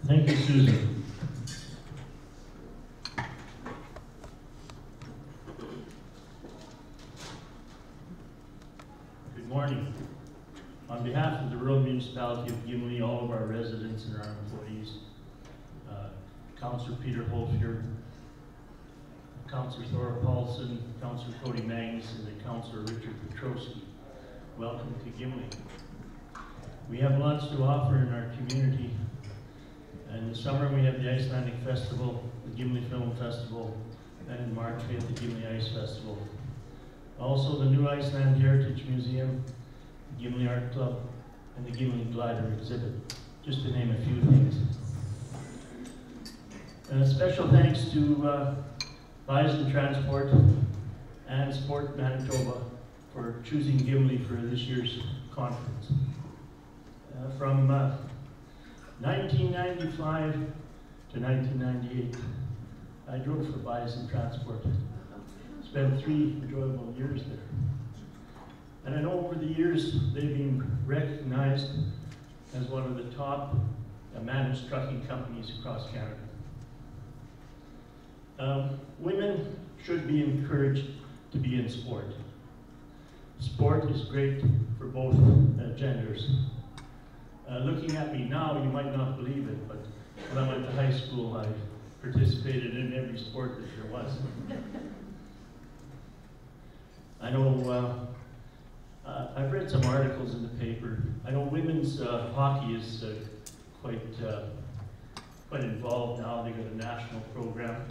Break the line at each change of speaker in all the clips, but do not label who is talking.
Thank you, Susan. Good morning. On behalf of the rural municipality of Gimli, all of our residents and our employees, Councillor Peter Holfier, Councillor Thora Paulson, Councillor Cody Magnus, and Councillor Richard Petrowski, welcome to Gimli. We have lots to offer in our community. In the summer we have the Icelandic Festival, the Gimli Film Festival, and in March we have the Gimli Ice Festival. Also the new Iceland Heritage Museum, the Gimli Art Club, and the Gimli Glider exhibit, just to name a few things. And a special thanks to Bison Transport and Sport Manitoba for choosing Gimli for this year's conference. From 1995 to 1998, I drove for Bison Transport. Spent 3 enjoyable years there. And I know over the years they've been recognized as one of the top managed trucking companies across Canada. Women should be encouraged to be in sport. Sport is great for both genders. Looking at me now, you might not believe it, but when I went to high school, I participated in every sport that there was. I know, I've read some articles in the paper. I know women's hockey is quite involved now. They got a national program.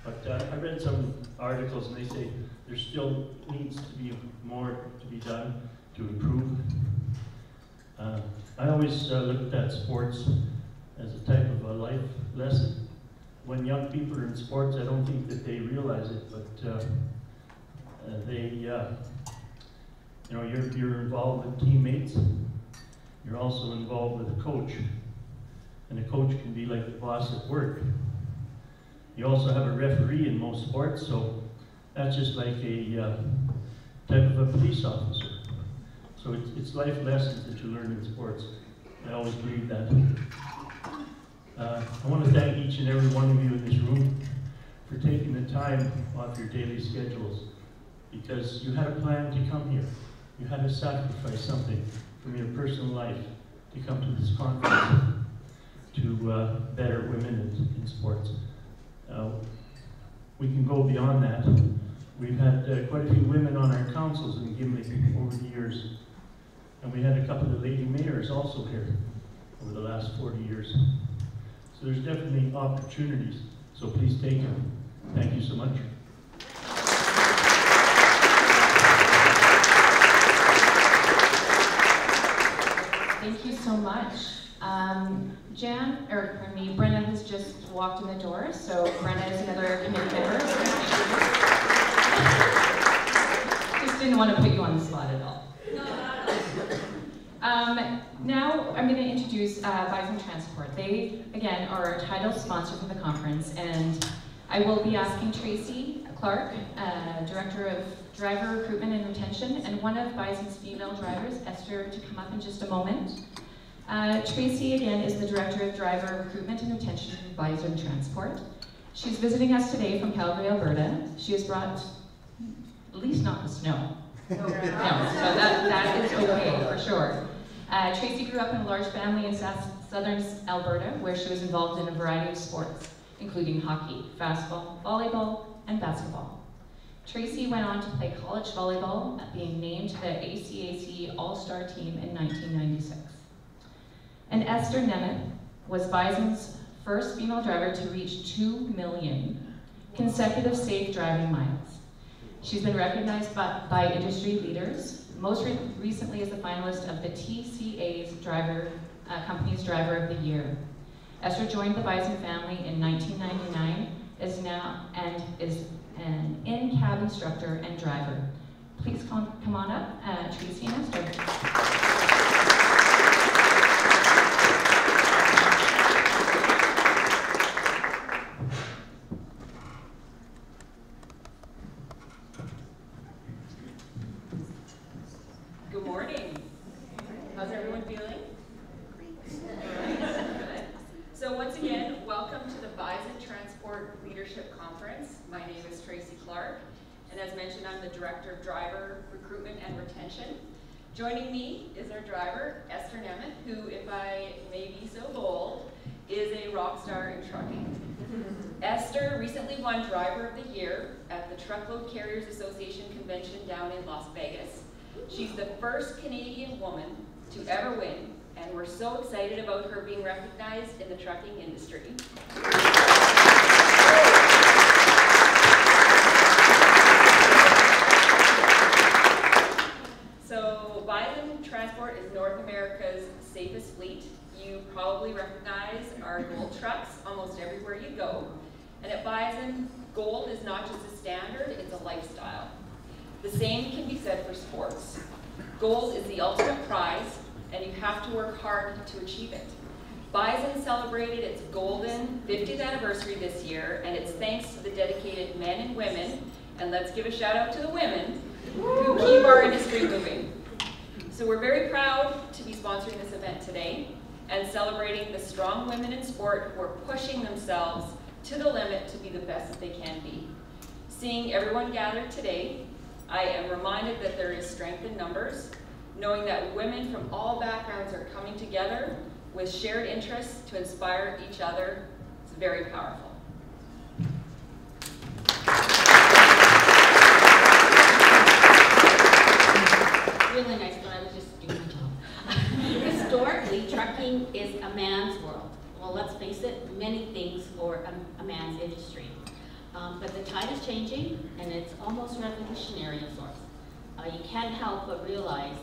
But I read some articles and they say there still needs to be more to be done to improve. I always looked at sports as a type of a life lesson. When young people are in sports, I don't think that they realize it, but you know, you're involved with teammates. You're also involved with a coach, and a coach can be like the boss at work. You also have a referee in most sports, so that's just like a type of a police officer. So it's life lessons that you learn in sports. I always believe that. I want to thank each and every one of you in this room for taking the time off your daily schedules, because you had a plan to come here. You had to sacrifice something from your personal life to come to this conference to better women in sports. We can go beyond that. We've had quite a few women on our councils in Gimli over the years. And we had a couple of lady mayors also here over the last 40 years. So there's definitely opportunities. So please take them. Thank you so much.
Thank you so much. Brenna has just walked in the door, so Brenna is another committee member. Just didn't want to put you on the spot at all. Now I'm going to introduce Bison Transport. They, again, are our title sponsor for the conference, and I will be asking Tracy Clark, Director of Driver Recruitment and Retention, and one of Bison's female drivers, Esther, to come up in just a moment. Tracy, again, is the Director of Driver Recruitment and Retention for Bison Transport. She's visiting us today from Calgary, Alberta. She has brought, at least not the snow. No, so that is okay, for sure. Tracy grew up in a large family in southern Alberta, where she was involved in a variety of sports, including hockey, fastball, volleyball, and basketball. Tracy went on to play college volleyball, being named to the ACAC All-Star team in 1996. And Esther Nemeth was Bison's first female driver to reach 2 million consecutive safe driving miles. She's been recognized by industry leaders, most recently as the finalist of the TCA's Company's Driver of the Year. Esther joined the Bison family in 1999, is an in-cab instructor and driver. Please come on up, Tracy and Esther.
Good morning. How's everyone feeling? Good. So LeadHERship Conference. My name is Tracy Clark, and as mentioned, I'm the Director of Driver Recruitment and Retention. Joining me is our driver, Esther Nemeth, who, if I may be so bold, is a rock star in trucking. Esther recently won Driver of the Year at the Truckload Carriers Association convention down in Las Vegas. She's the first Canadian woman to ever win, and we're so excited about her being recognized in the trucking industry. So Bison Transport is North America's safest fleet. You probably recognize our gold trucks almost everywhere you go. And at Bison, gold is not just a standard, it's a lifestyle. The same can be said for sports. Gold is the ultimate prize, and you have to work hard to achieve it. Bison celebrated its golden 50th anniversary this year, and it's thanks to the dedicated men and women, and let's give a shout out to the women, who keep our industry moving. So we're very proud to be sponsoring this event today and celebrating the strong women in sport who are pushing themselves to the limit to be the best that they can be. Seeing everyone gathered today, I am reminded that there is strength in numbers, knowing that women from all backgrounds are coming together with shared interests to inspire each other. It's very powerful.
Really nice, but I was just doing my job. Historically, trucking is a man's world. Well, let's face it, many things for a man's industry. But the tide is changing, and it's almost revolutionary of sorts. You can't help but realize,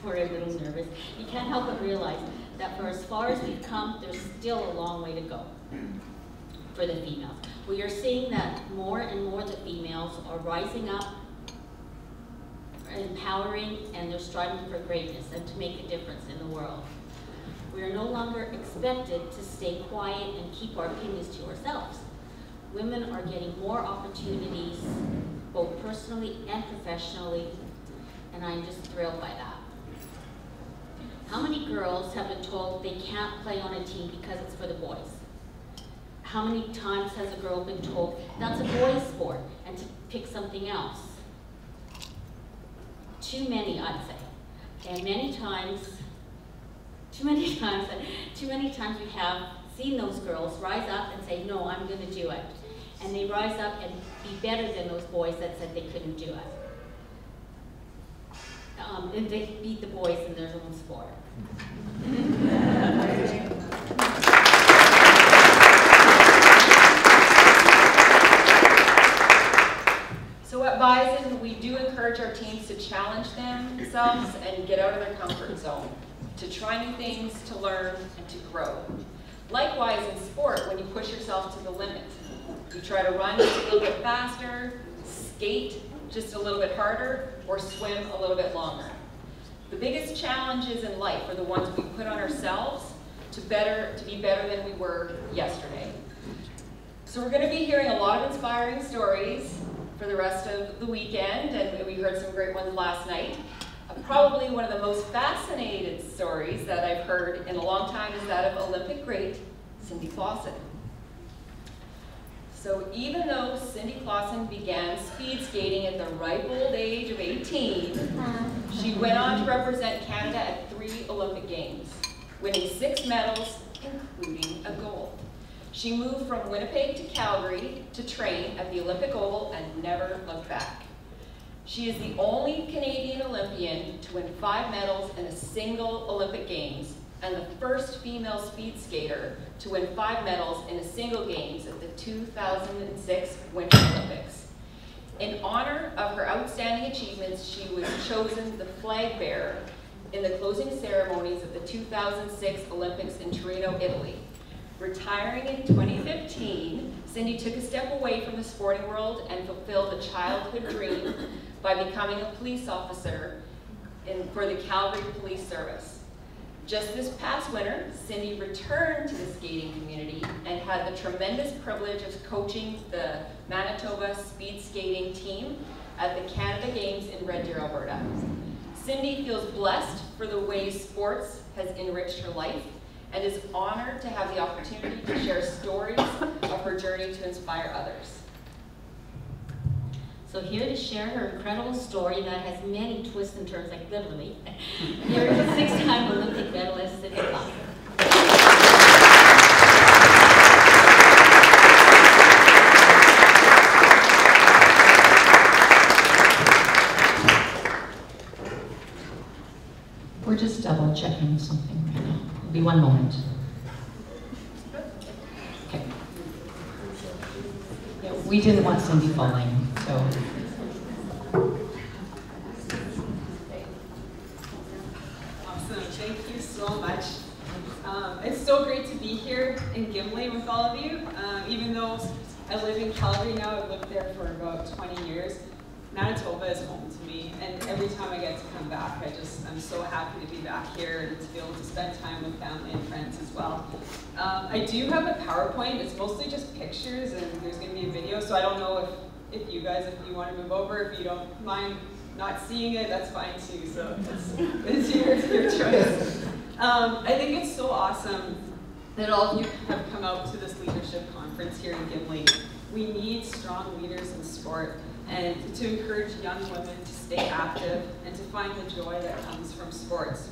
sorry, I'm a little nervous. You can't help but realize that for as far as we've come, there's still a long way to go for the females. We are seeing that more and more the females are rising up, empowering, and they're striving for greatness and to make a difference in the world. We are no longer expected to stay quiet and keep our opinions to ourselves. Women are getting more opportunities, both personally and professionally, and I'm just thrilled by that. How many girls have been told they can't play on a team because it's for the boys? How many times has a girl been told that's a boys' sport and to pick something else? Too many, I'd say. And too many times we have seen those girls rise up and say, no, I'm going to do it. And they rise up and be better than those boys that said they couldn't do it. And they beat the boys in their own sport.
So at Bison, we do encourage our teams to challenge themselves and get out of their comfort zone, to try new things, to learn, and to grow. Likewise in sport, when you push yourself to the limit, you try to run just a little bit faster, skate just a little bit harder, or swim a little bit longer. The biggest challenges in life are the ones we put on ourselves to be better than we were yesterday. So we're going to be hearing a lot of inspiring stories for the rest of the weekend, and we heard some great ones last night. Probably one of the most fascinating stories that I've heard in a long time is that of Olympic great Cindy Klassen. So even though Cindy Klassen began speed skating at the ripe old age of 18, she went on to represent Canada at 3 Olympic Games, winning 6 medals, including a gold. She moved from Winnipeg to Calgary to train at the Olympic Oval and never looked back. She is the only Canadian Olympian to win 5 medals in a single Olympic Games, and the first female speed skater to win 5 medals in a single Games at the 2006 Winter Olympics. In honor of her outstanding achievements, she was chosen the flag bearer in the closing ceremonies of the 2006 Olympics in Torino, Italy. Retiring in 2015, Cindy took a step away from the sporting world and fulfilled a childhood dream by becoming a police officer for the Calgary Police Service. Just this past winter, Cindy returned to the skating community and had the tremendous privilege of coaching the Manitoba speed skating team at the Canada Games in Red Deer, Alberta. Cindy feels blessed for the way sports has enriched her life, and is honored to have the opportunity to share stories of her journey to inspire others.
So here to share her incredible story that has many twists and turns, like literally, here is a 6-time Olympic medalist, Cindy Klassen.
We're just double checking something right now. It'll be one moment. Okay. Yeah, we didn't want Cindy falling, so.
Awesome, thank you so much. It's so great to be here in Gimli with all of you. Even though I live in Calgary now, I've lived there for about 20 years. Manitoba is home to me, and every time I get to come back, I'm so happy to be back here and to be able to spend time with family and friends as well. I do have a PowerPoint. It's mostly just pictures, and there's going to be a video, so I don't know if you guys, if you want to move over, if you don't mind not seeing it, that's fine too, so it's your choice. I think it's so awesome that all of you have come out to this leadership conference here in Gimli. We need strong leaders in sport, and to encourage young women to stay active and to find the joy that comes from sports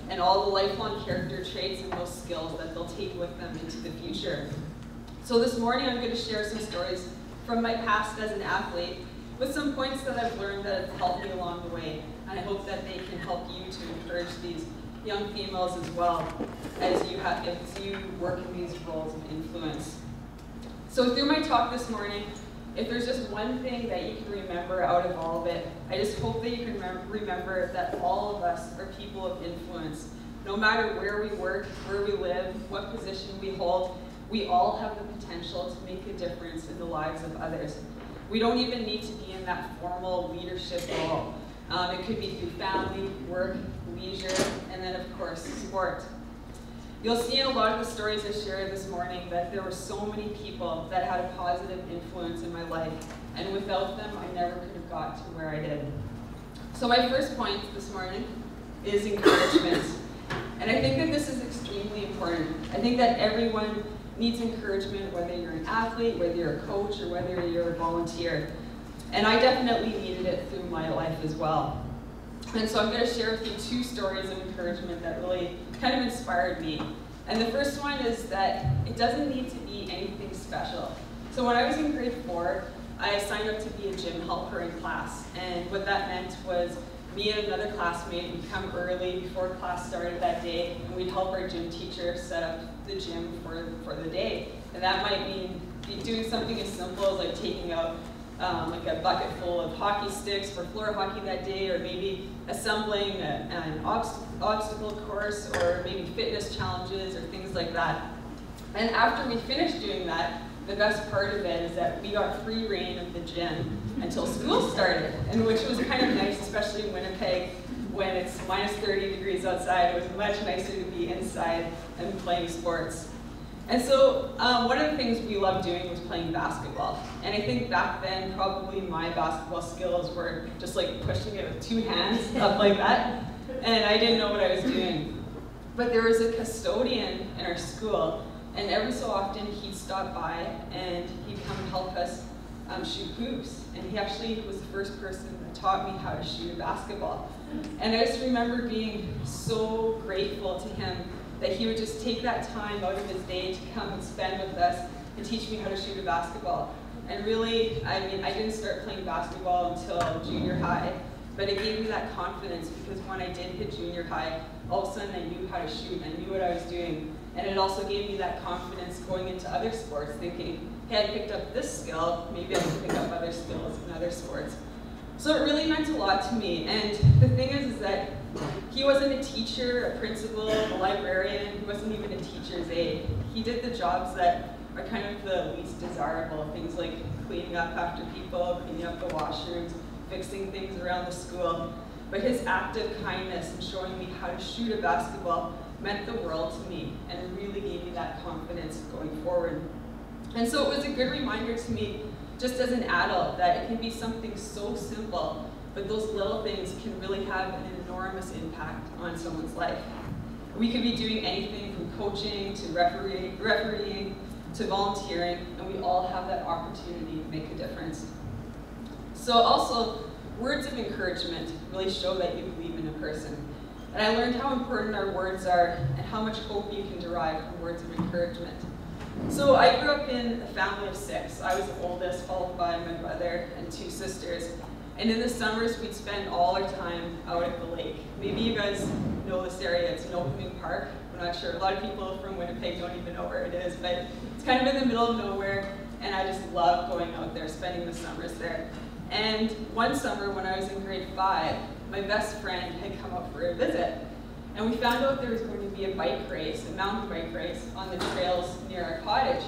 and all the lifelong character traits and those skills that they'll take with them into the future. So this morning I'm going to share some stories from my past as an athlete with some points that I've learned that have helped me along the way, and I hope that they can help you to encourage these young females as well as you work in these roles of influence. So through my talk this morning, if there's just one thing that you can remember out of all of it, I just hope that you can remember that all of us are people of influence. No matter where we work, where we live, what position we hold, we all have the potential to make a difference in the lives of others. We don't even need to be in that formal leadership role. It could be through family, work, leisure, and then of course, sport. You'll see in a lot of the stories I shared this morning that there were so many people that had a positive influence in my life, and without them, I never could have got to where I did. So my first point this morning is encouragement. And I think that this is extremely important. I think that everyone needs encouragement, whether you're an athlete, whether you're a coach, or whether you're a volunteer. And I definitely needed it through my life as well. And so I'm going to share with you 2 stories of encouragement that really kind of inspired me. And the first one is that it doesn't need to be anything special. So when I was in grade 4, I signed up to be a gym helper in class. And what that meant was me and another classmate would come early before class started that day, and we'd help our gym teacher set up the gym for the day. And that might mean doing something as simple as like taking out like a bucket full of hockey sticks for floor hockey that day, or maybe assembling an obstacle course, or maybe fitness challenges or things like that. And after we finished doing that, the best part of it is that we got free reign of the gym until school started, and which was kind of nice, especially in Winnipeg when it's minus 30 degrees outside. It was much nicer to be inside and playing sports. And so one of the things we loved doing was playing basketball. And I think back then, probably my basketball skills were just like pushing it with 2 hands up like that. And I didn't know what I was doing. But there was a custodian in our school, and every so often he'd stop by and he'd come and help us shoot hoops. And he actually was the first person that taught me how to shoot a basketball. And I just remember being so grateful to him that he would just take that time out of his day to come and spend with us and teach me how to shoot a basketball. And really, I mean, I didn't start playing basketball until junior high, but it gave me that confidence because when I did hit junior high, all of a sudden I knew how to shoot, I knew what I was doing. And it also gave me that confidence going into other sports, thinking, hey, I picked up this skill, maybe I can pick up other skills in other sports. So it really meant a lot to me. And the thing is that he wasn't a teacher, a principal, a librarian. He wasn't even a teacher's aide. He did the jobs that are kind of the least desirable, things like cleaning up after people, cleaning up the washrooms, fixing things around the school. But his act of kindness and showing me how to shoot a basketball meant the world to me and really gave me that confidence going forward. And so it was a good reminder to me, just as an adult, that it can be something so simple, but those little things can really have an enormous impact on someone's life. We could be doing anything from coaching to refereeing to volunteering, and we all have that opportunity to make a difference. So also, words of encouragement really show that you believe in a person. And I learned how important our words are and how much hope you can derive from words of encouragement. So I grew up in a family of 6. I was the oldest, followed by my brother and 2 sisters. And in the summers, we'd spend all our time out at the lake. Maybe you guys know this area. It's an opening park. I'm not sure. A lot of people from Winnipeg don't even know where it is, but it's kind of in the middle of nowhere. And I just love going out there, spending the summers there. And one summer when I was in grade 5, my best friend had come up for a visit. And we found out there was going to be a bike race, a mountain bike race, on the trails near our cottage.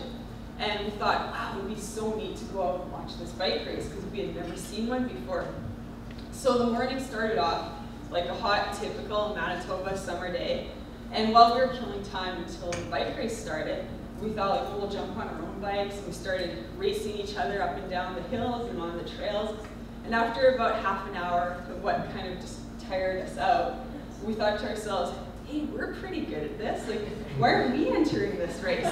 And we thought, wow, it would be so neat to go out and watch this bike race because we had never seen one before. So the morning started off like a hot, typical Manitoba summer day. And while we were killing time until the bike race started, we thought, like, well, we'll jump on our own bikes. And we started racing each other up and down the hills and on the trails. And after about half an hour of what kind of just tired us out, we thought to ourselves, hey, we're pretty good at this. Like, why aren't we entering this race?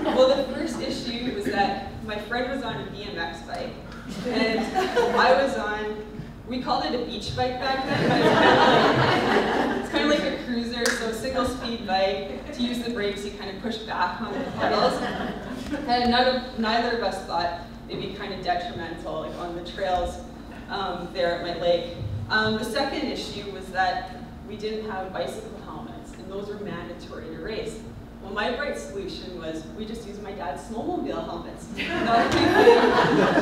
Well, the first issue was that my friend was on a BMX bike, and I was on, we called it a beach bike back then, but it's kind of like a cruiser, so a single speed bike. To use the brakes, you kind of push back on the pedals. And neither of us thought it'd be kind of detrimental, like on the trails there at my lake. The second issue was that we didn't have bicycle helmets, and those were mandatory to race. Well, my bright solution was we just used my dad's snowmobile helmets. Not a big thing,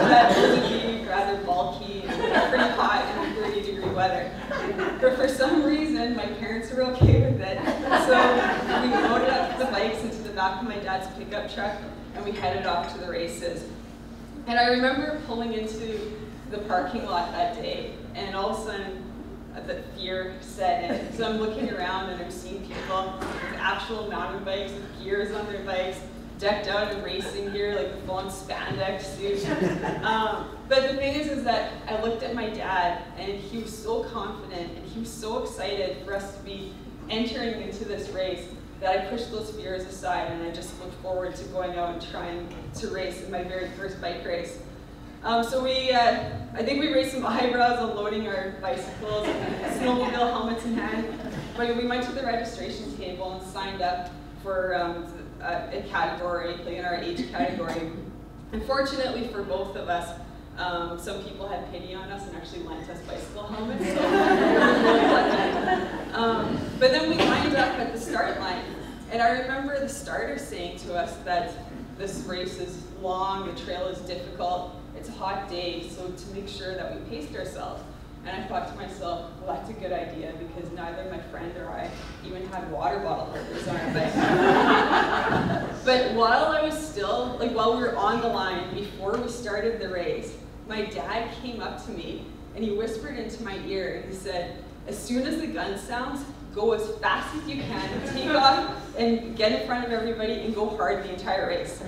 that would be rather bulky and pretty hot in 30-degree weather. But for some reason, my parents were okay with it. So we loaded up the bikes into the back of my dad's pickup truck, and we headed off to the races. And I remember pulling into the parking lot that day, and all of a sudden, the fear set in. So I'm looking around and I'm seeing people with actual mountain bikes with gears on their bikes, decked out in racing gear, like the full-on spandex suit. But the thing is that I looked at my dad, and he was so confident, and he was so excited for us to be entering into this race that I pushed those fears aside, and I just looked forward to going out and trying to race in my very first bike race. So I think we raised some eyebrows unloading our bicycles and snowmobile helmets in hand. But we went to the registration table and signed up for a category, like in our age category. Unfortunately for both of us, some people had pity on us and actually lent us bicycle helmets. So we were really lucky. But then we lined up at the start line. And I remember the starter saying to us that this race is long, the trail is difficult. It's a hot day, so to make sure that we paced ourselves. And I thought to myself, well, that's a good idea because neither my friend or I even had water bottle holders on our bike. But while I was still, like while we were on the line, before we started the race, my dad came up to me and he whispered into my ear and he said, as soon as the gun sounds, go as fast as you can, take off and get in front of everybody and go hard the entire race.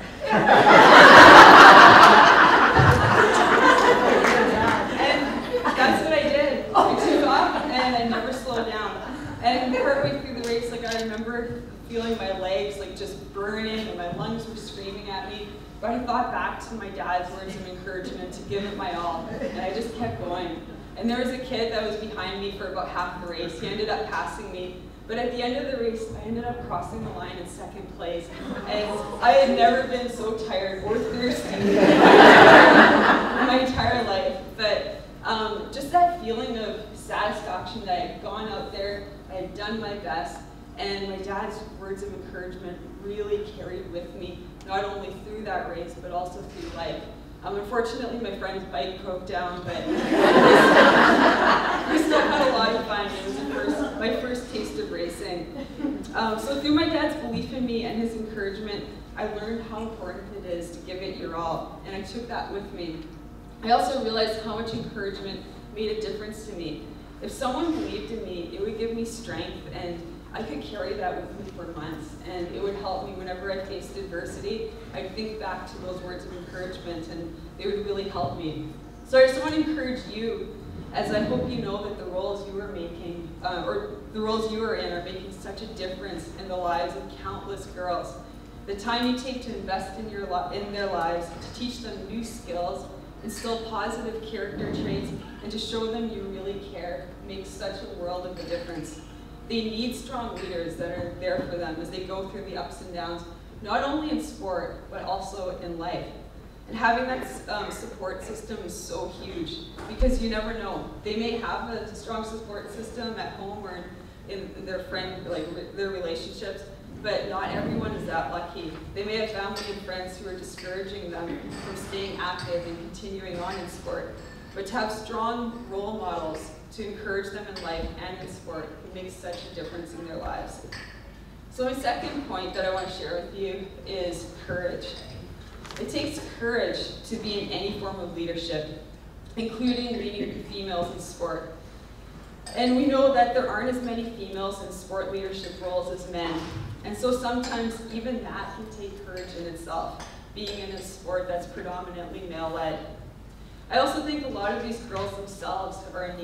That's what I did. I took off and I never slowed down. And partway through the race, like I remember feeling my legs like just burning and my lungs were screaming at me. But I thought back to my dad's words of encouragement to give it my all. And I just kept going. And there was a kid that was behind me for about half the race. He ended up passing me. But at the end of the race, I ended up crossing the line in second place. And I had never been so tired or thirsty in my entire life. But just that feeling of satisfaction that I had gone out there, I had done my best, and my dad's words of encouragement really carried with me, not only through that race, but also through life. Unfortunately, my friend's bike broke down, but we still had a lot of fun. It was my first taste of racing. So through my dad's belief in me and his encouragement, I learned how important it is to give it your all, and I took that with me. I also realized how much encouragement made a difference to me. If someone believed in me, it would give me strength, and I could carry that with me for months, and it would help me whenever I faced adversity. I'd think back to those words of encouragement, and they would really help me. So I just want to encourage you, as I hope you know that the roles you are making, or the roles you are in are making such a difference in the lives of countless girls. The time you take to invest in their lives, to teach them new skills, instill positive character traits, and to show them you really care makes such a world of a difference. They need strong leaders that are there for them as they go through the ups and downs, not only in sport, but also in life. And having that support system is so huge, because you never know. They may have a strong support system at home or in their their relationships, but not everyone is that lucky. They may have family and friends who are discouraging them from staying active and continuing on in sport. But to have strong role models to encourage them in life and in sport makes such a difference in their lives. So my second point that I want to share with you is courage. It takes courage to be in any form of leadership, including leading females in sport. And we know that there aren't as many females in sport leadership roles as men. And so sometimes even that can take courage in itself, being in a sport that's predominantly male-led. I also think a lot of these girls themselves are in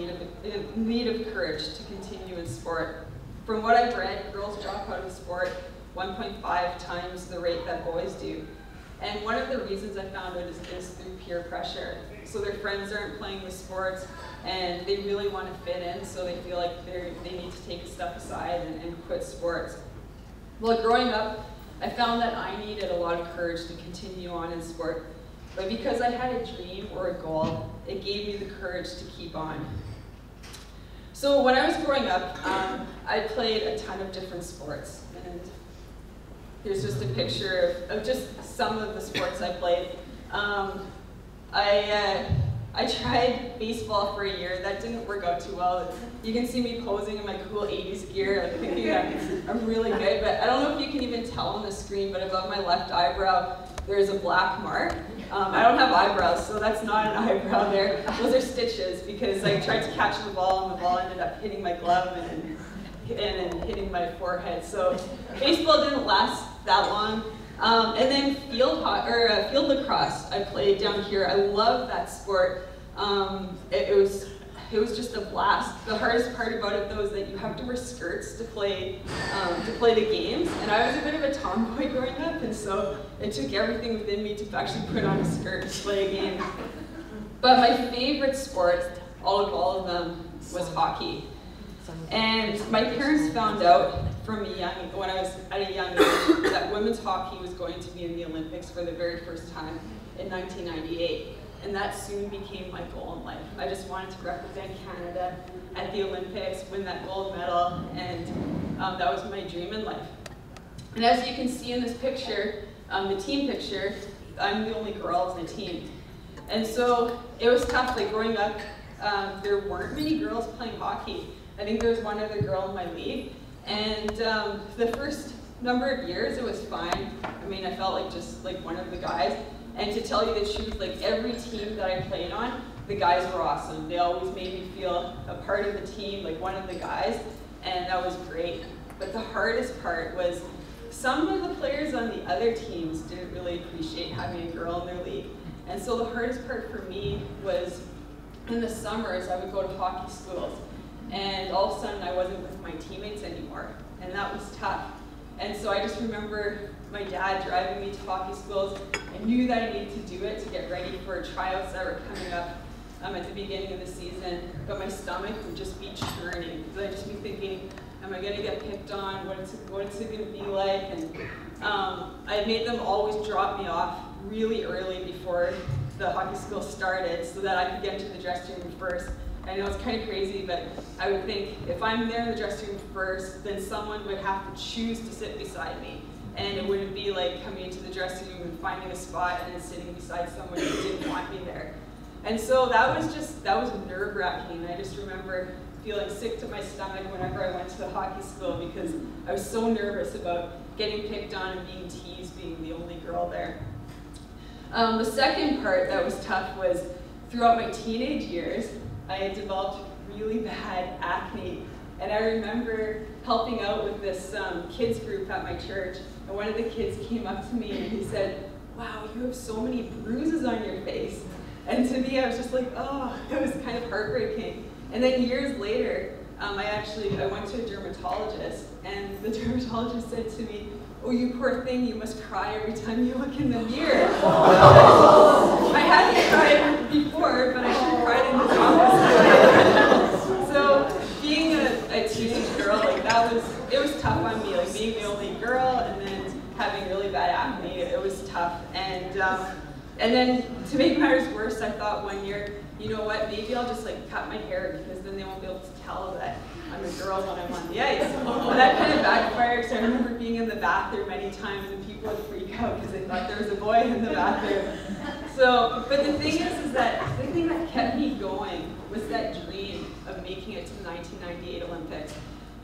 need of courage to continue in sport. From what I've read, girls drop out of sport 1.5 times the rate that boys do. And one of the reasons I found it is through peer pressure. So their friends aren't playing the sports, and they really want to fit in, so they feel like they need to take a step aside and quit sports. Well, growing up, I found that I needed a lot of courage to continue on in sport. But because I had a dream or a goal, it gave me the courage to keep on. So when I was growing up, I played a ton of different sports. And here's just a picture of just some of the sports I played. I tried baseball for a year. That didn't work out too well. You can see me posing in my cool 80s gear, like thinking that I'm really good, but I don't know if you can even tell on the screen, but above my left eyebrow, there's a black mark. I don't have eyebrows, so that's not an eyebrow there. Those are stitches, because I tried to catch the ball, and the ball ended up hitting my glove and hitting my forehead. So baseball didn't last that long. And then field lacrosse I played down here. I love that sport. It was just a blast. The hardest part about it though is that you have to wear skirts to play the games. And I was a bit of a tomboy growing up, and so it took everything within me to actually put on a skirt to play a game. But my favorite sport, all of them, was hockey. And my parents found out when I was at a young age that women's hockey was going to be in the Olympics for the very first time in 1998. And that soon became my goal in life. I just wanted to represent Canada at the Olympics, win that gold medal, and that was my dream in life. And as you can see in this picture, the team picture, I'm the only girl on the team. And so it was tough. Like growing up, there weren't many girls playing hockey. I think there was one other girl in my league. And the first number of years, it was fine. I mean, I felt like just like one of the guys. And to tell you the truth, like every team that I played on, the guys were awesome. They always made me feel a part of the team, like one of the guys, and that was great. But the hardest part was some of the players on the other teams didn't really appreciate having a girl in their league. And so the hardest part for me was in the summers, I would go to hockey schools. And all of a sudden, I wasn't with my teammates anymore, and that was tough. And so I just remember my dad driving me to hockey schools. I knew that I needed to do it to get ready for tryouts that were coming up at the beginning of the season, but my stomach would just be churning, because I'd just be thinking, am I gonna get picked on? What's it gonna be like? And I made them always drop me off really early before the hockey school started so that I could get into the dressing room first. I know it's kind of crazy, but I would think if I'm there in the dressing room first, then someone would have to choose to sit beside me. And it wouldn't be like coming into the dressing room and finding a spot and then sitting beside someone who didn't want me there. And so that was nerve-wracking. I just remember feeling sick to my stomach whenever I went to the hockey school, because I was so nervous about getting picked on and being teased, being the only girl there. The second part that was tough was throughout my teenage years, I had developed really bad acne. And I remember helping out with this kids group at my church, and one of the kids came up to me and he said, "Wow, you have so many bruises on your face." And to me, I was just like, oh, it was kind of heartbreaking. And then years later, I went to a dermatologist, and the dermatologist said to me, "Oh, you poor thing, you must cry every time you look in the mirror." I hadn't cried before, but I sure cried in this office. So being a teenage girl, like it was tough on me, like being the only girl and then having really bad acne, it was tough. And then to make matters worse, I thought one year, you know what, maybe I'll just like cut my hair because then they won't be able to tell that I'm a girl when I'm on the ice. And that kind of backfired, so I remember being in the bathroom many times and people would freak out because they thought there was a boy in the bathroom. So, but the thing is that the thing that kept me going was that dream of making it to the 1998 Olympics.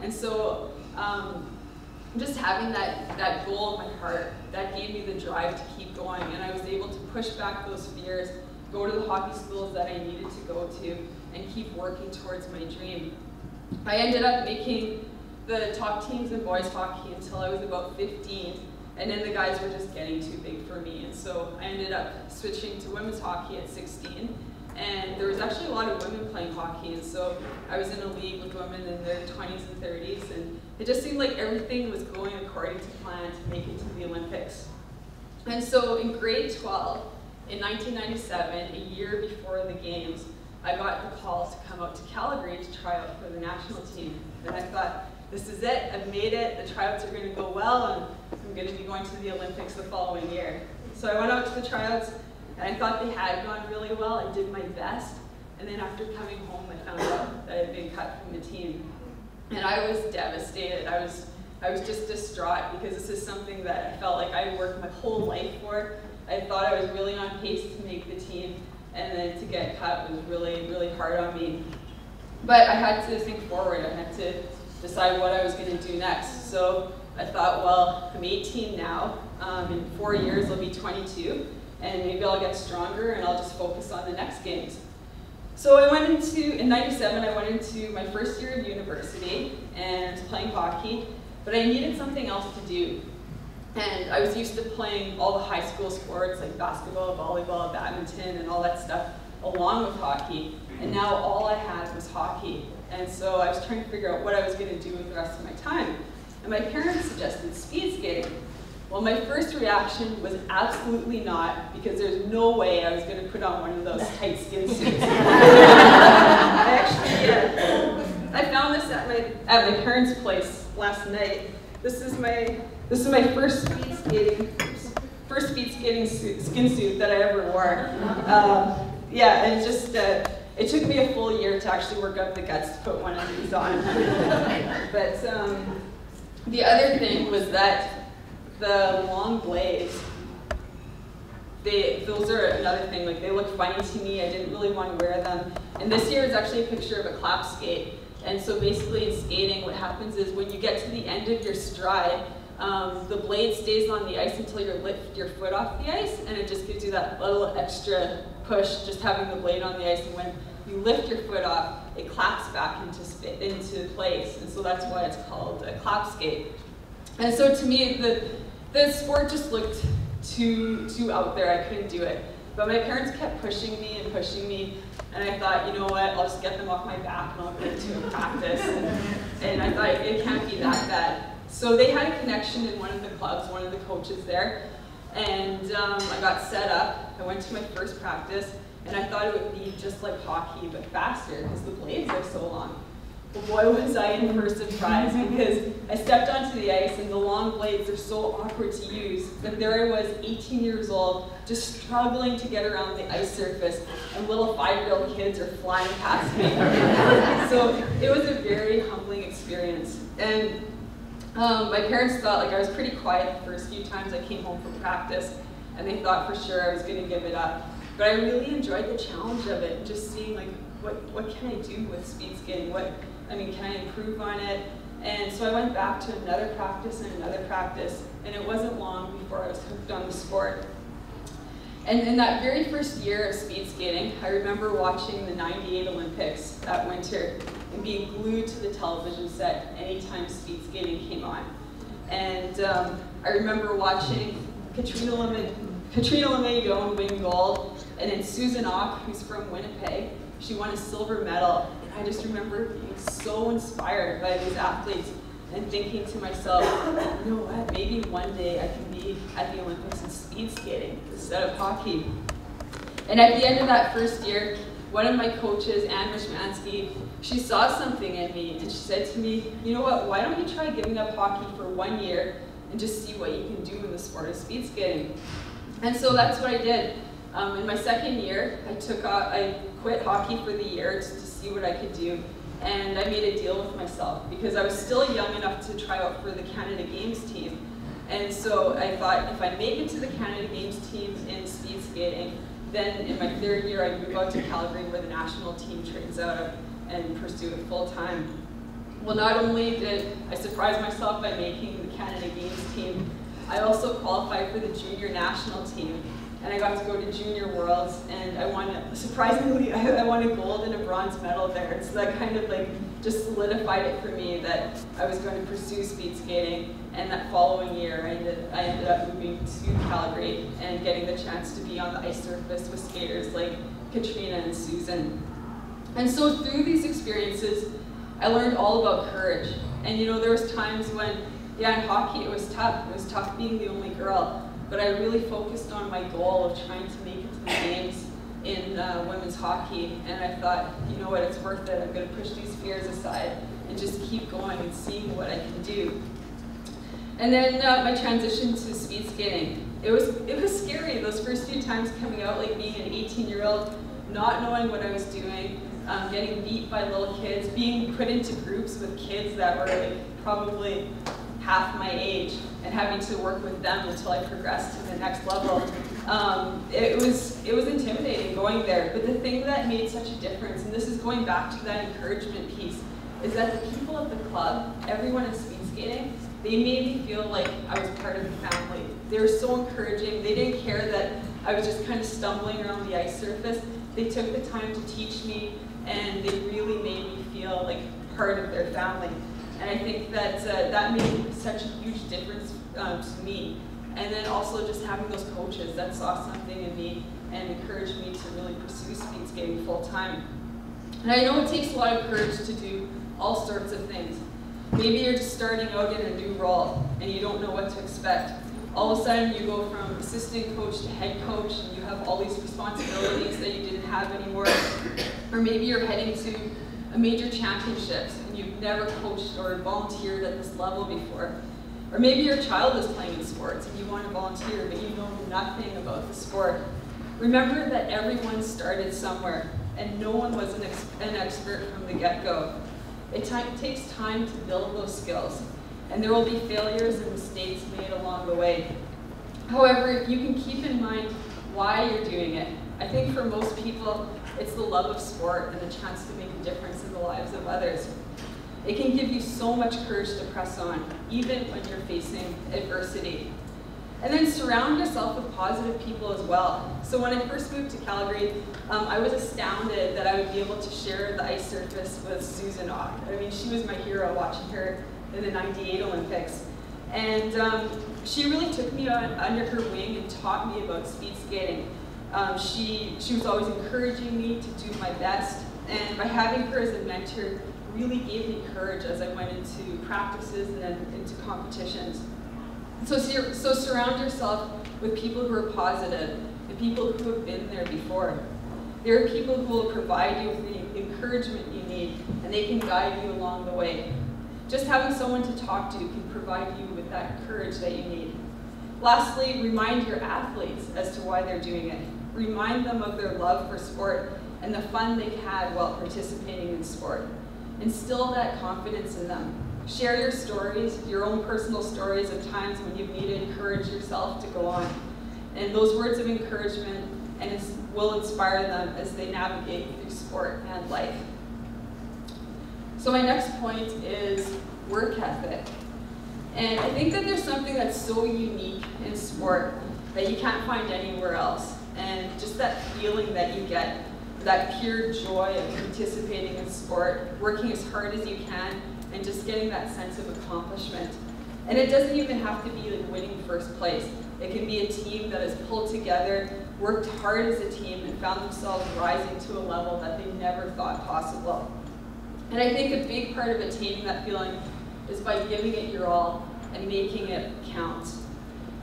And so, just having that goal in my heart, that gave me the drive to keep going, and I was able to push back those fears, go to the hockey schools that I needed to go to, and keep working towards my dream. I ended up making the top teams in boys hockey until I was about 15, and then the guys were just getting too big for me, and so I ended up switching to women's hockey at 16, and there was actually a lot of women playing hockey, and so I was in a league with women in their 20s and 30s, and it just seemed like everything was going according to plan to make it to the Olympics. And so in grade 12, in 1997, a year before the games, I got the call to come out to Calgary to try out for the national team. And I thought, this is it, I've made it, the tryouts are going to go well, and I'm going to be going to the Olympics the following year. So I went out to the tryouts, and I thought they had gone really well. I did my best, and then after coming home, I found out that I had been cut from the team. And I was devastated. I was just distraught because this is something that I felt like I worked my whole life for. I thought I was really on pace to make the team, and then to get cut was really, really hard on me. But I had to think forward. I had to decide what I was going to do next. So I thought, well, I'm 18 now. In 4 years, I'll be 22, and maybe I'll get stronger, and I'll just focus on the next games. So in 97, I went into my first year of university and was playing hockey, but I needed something else to do. And I was used to playing all the high school sports like basketball, volleyball, badminton, and all that stuff along with hockey. And now all I had was hockey. And so I was trying to figure out what I was going to do with the rest of my time. And my parents suggested speed skating. Well, my first reaction was absolutely not, because there's no way I was going to put on one of those tight skin suits. I found this at my parents' place last night. This is my first speed skating skin suit that I ever wore. Yeah, and just it took me a full year to actually work up the guts to put one of these on. But the other thing was that the long blades, those are another thing. Like, they looked funny to me. I didn't really want to wear them. And this here is actually a picture of a clap skate. And so basically in skating, what happens is when you get to the end of your stride, the blade stays on the ice until you lift your foot off the ice, and it just gives you that little extra push just having the blade on the ice. And when you lift your foot off, it claps back into place. And so that's why it's called a clap skate. And so to me, the sport just looked too out there. I couldn't do it. But my parents kept pushing me, and I thought, you know what, I'll just get them off my back and I'll go to a practice. And I thought, it can't be that bad. So they had a connection in one of the clubs, one of the coaches there, and I got set up. I went to my first practice, and I thought it would be just like hockey, but faster, because the blades are so long. Well, boy, was I in for a surprise, because I stepped onto the ice, and the long blades are so awkward to use that there I was, 18 years old, just struggling to get around the ice surface, and little 5-year-old kids are flying past me. So it was a very humbling experience. And my parents thought, like, I was pretty quiet the first few times I came home from practice, and they thought for sure I was going to give it up. But I really enjoyed the challenge of it, just seeing, like, what can I do with speed skating? Can I improve on it? And so I went back to another practice, and it wasn't long before I was hooked on the sport. And in that very first year of speed skating, I remember watching the '98 Olympics that winter and being glued to the television set anytime speed skating came on. And I remember watching Katrina LeMay go and win gold, and then Susan Ock, who's from Winnipeg, she won a silver medal. And I just remember being so inspired by these athletes and thinking to myself, you know what, maybe one day I can be at the Olympics in speed skating instead of hockey. And at the end of that first year, one of my coaches, Anne Rishmansky, she saw something in me and she said to me, you know what, why don't you try giving up hockey for 1 year and just see what you can do in the sport of speed skating. And so that's what I did. In my second year, I quit hockey for the year just to see what I could do. And I made a deal with myself because I was still young enough to try out for the Canada Games team. And so I thought if I make it to the Canada Games team in speed skating, then in my third year I'd move out to Calgary where the national team trains out and pursue it full time. Well, not only did I surprise myself by making the Canada Games team, I also qualified for the junior national team. And I got to go to Junior Worlds, and I won, surprisingly, I won a gold and a bronze medal there. And so that kind of like just solidified it for me that I was going to pursue speed skating. And that following year, I ended up moving to Calgary and getting the chance to be on the ice surface with skaters like Katrina and Susan. And so through these experiences, I learned all about courage. And you know, there was times when, yeah, in hockey it was tough. It was tough being the only girl. But I really focused on my goal of trying to make it to the games in women's hockey. And I thought, you know what, it's worth it. I'm going to push these fears aside and just keep going and seeing what I can do. And then my transition to speed skating. It was scary those first few times coming out, like being an 18-year-old, not knowing what I was doing, getting beat by little kids, being put into groups with kids that were like probably half my age, and having to work with them until I progressed to the next level. It was intimidating going there, but the thing that made such a difference, and this is going back to that encouragement piece, is that the people at the club, everyone in speed skating, they made me feel like I was part of the family. They were so encouraging. They didn't care that I was just kind of stumbling around the ice surface. They took the time to teach me, and they really made me feel like part of their family. And I think that that made such a huge difference to me. And then also just having those coaches that saw something in me and encouraged me to really pursue speed skating full time. And I know it takes a lot of courage to do all sorts of things. Maybe you're just starting out in a new role and you don't know what to expect. All of a sudden you go from assistant coach to head coach and you have all these responsibilities that you didn't have anymore. Or maybe you're heading to a major championships and you've never coached or volunteered at this level before. Or maybe your child is playing in sports and you want to volunteer but you know nothing about the sport. Remember that everyone started somewhere and no one was an expert from the get-go. It takes time to build those skills, and there will be failures and mistakes made along the way. However, if you can keep in mind why you're doing it, I think for most people, it's the love of sport and the chance to make a difference in the lives of others. It can give you so much courage to press on, even when you're facing adversity. And then surround yourself with positive people as well. So when I first moved to Calgary, I was astounded that I would be able to share the ice surface with Susan Ock. I mean, she was my hero, watching her in the '98 Olympics. And she really took me under her wing and taught me about speed skating. She was always encouraging me to do my best. And by having her as a mentor really gave me courage as I went into practices and then into competitions. So surround yourself with people who are positive and people who have been there before. There are people who will provide you with the encouragement you need, and they can guide you along the way. Just having someone to talk to can provide you with that courage that you need. Lastly, remind your athletes as to why they're doing it. Remind them of their love for sport and the fun they've had while participating in sport. Instill that confidence in them. Share your stories, your own personal stories of times when you've needed to encourage yourself to go on. And those words of encouragement will inspire them as they navigate through sport and life. So my next point is work ethic. And I think that there's something that's so unique in sport that you can't find anywhere else. And just that feeling that you get, that pure joy of participating in sport, working as hard as you can, and just getting that sense of accomplishment. And it doesn't even have to be like winning first place. It can be a team that has pulled together, worked hard as a team, and found themselves rising to a level that they never thought possible. And I think a big part of attaining that feeling is by giving it your all and making it count.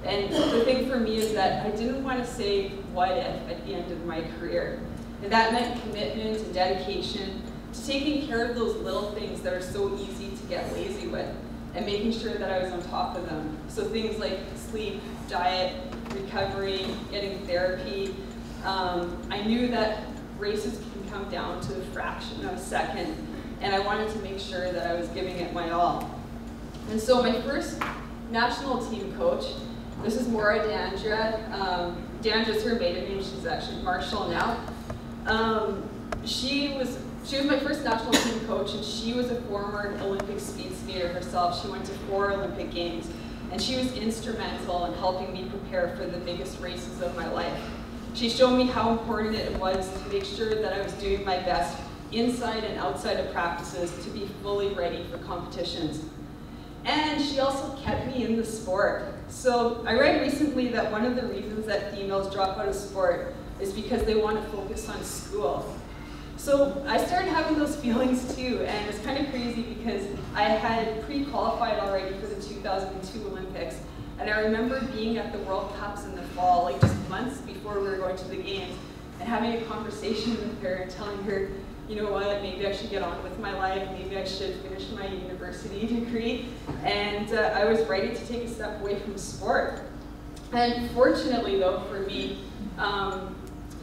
And the thing for me is that I didn't want to say what if at the end of my career. And that meant commitment and dedication to taking care of those little things that are so easy to get lazy with and making sure that I was on top of them. So things like sleep, diet, recovery, getting therapy. I knew that races can come down to a fraction of a second, and I wanted to make sure that I was giving it my all. And so my first national team coach, this is Maura Dandra. Dandra's her maiden name, she's actually Marshall now. She was my first national team coach, and she was a former Olympic speed skater herself. She went to 4 Olympic Games, and she was instrumental in helping me prepare for the biggest races of my life. She showed me how important it was to make sure that I was doing my best inside and outside of practices to be fully ready for competitions. And she also kept me in the sport. So I read recently that one of the reasons that females drop out of sport is because they want to focus on school. So I started having those feelings too, and it's kind of crazy because I had pre-qualified already for the 2002 Olympics, and I remember being at the World Cups in the fall, like just months before we were going to the games, and having a conversation with her and telling her, you know what, maybe I should get on with my life, maybe I should finish my university degree, and I was ready to take a step away from sport. And fortunately though, for me,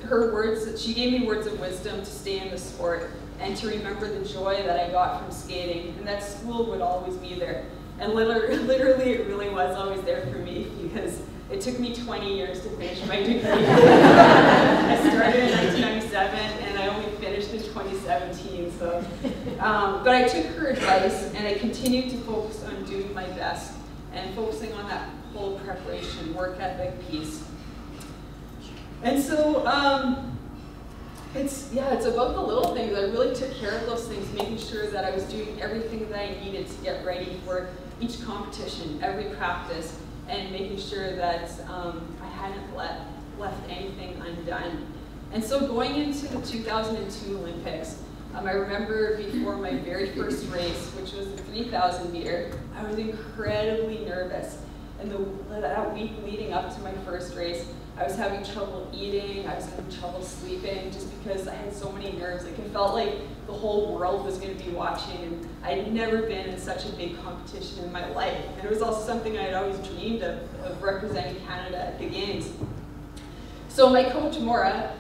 her words, she gave me words of wisdom to stay in the sport and to remember the joy that I got from skating, and that school would always be there. And literally it really was always there for me, because it took me 20 years to finish my degree. I started in 1997 and I only finished in 2017. So, but I took her advice and I continued to focus on doing my best and focusing on that whole preparation, work ethic piece. And so it's about the little things. I really took care of those things, making sure that I was doing everything that I needed to get ready for each competition, every practice, and making sure that I hadn't left anything undone. And so going into the 2002 Olympics, I remember before my very first race, which was the 3,000 meter, I was incredibly nervous. And that week leading up to my first race, I was having trouble eating, I was having trouble sleeping, just because I had so many nerves. Like, it felt like the whole world was going to be watching, and I had never been in such a big competition in my life. And it was also something I had always dreamed of representing Canada at the Games. So my coach, Maura,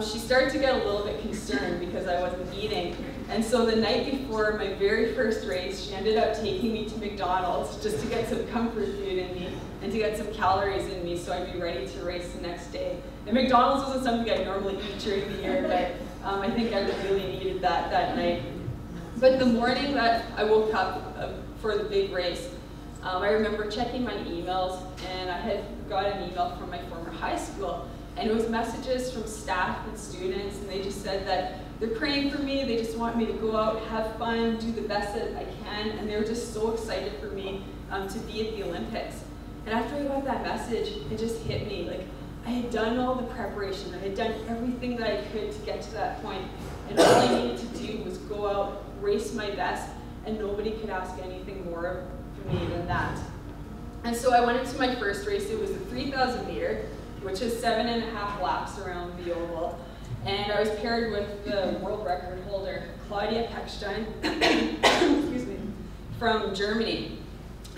she started to get a little bit concerned because I wasn't eating. And so the night before my very first race, she ended up taking me to McDonald's just to get some comfort food in me and to get some calories in me so I'd be ready to race the next day. And McDonald's wasn't something I normally eat during the year, but I think I really needed that night. But the morning that I woke up for the big race, I remember checking my emails, and I had got an email from my former high school. And it was messages from staff and students, and they just said that they're praying for me, they just want me to go out, have fun, do the best that I can, and they were just so excited for me to be at the Olympics. And after I got that message, it just hit me, like, I had done all the preparation, I had done everything that I could to get to that point, and all I needed to do was go out, race my best, and nobody could ask anything more of me than that. And so I went into my first race. It was the 3,000 meter, which is 7.5 laps around the oval. And I was paired with the world record holder, Claudia Pechstein, excuse me, from Germany.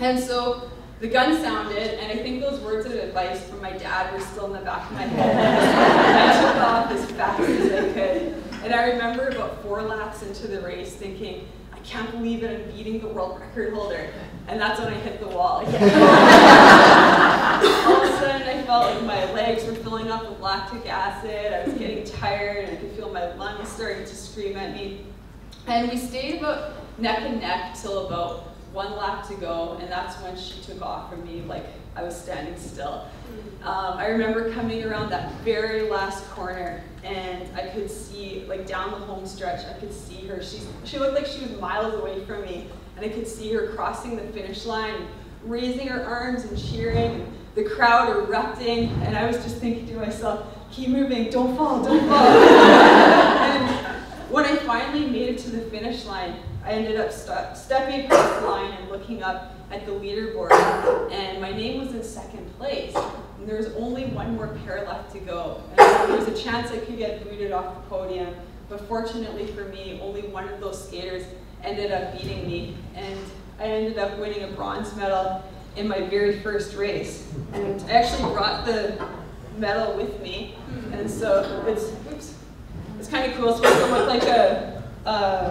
And so the gun sounded, and I think those words of advice from my dad were still in the back of my head. I took off as fast as I could. And I remember about 4 laps into the race thinking, I can't believe it, I'm beating the world record holder. And that's when I hit the wall again. All of a sudden I felt like my legs were filling up with lactic acid, I was getting tired, and I could feel my lungs starting to scream at me. And we stayed about neck and neck till about 1 lap to go, and that's when she took off from me, like I was standing still. I remember coming around that very last corner, and I could see, like down the home stretch, I could see her. She looked like she was miles away from me, and I could see her crossing the finish line, raising her arms and cheering, and the crowd erupting, and I was just thinking to myself, keep moving, don't fall, don't fall. And when I finally made it to the finish line, I ended up stepping across the line and looking up at the leaderboard, and my name was in second place. And there was only one more pair left to go. And so there was a chance I could get booted off the podium, but fortunately for me, only one of those skaters ended up beating me, and I ended up winning a bronze medal in my very first race. And I actually brought the medal with me, and so it's kind of cool. It's supposed to look like a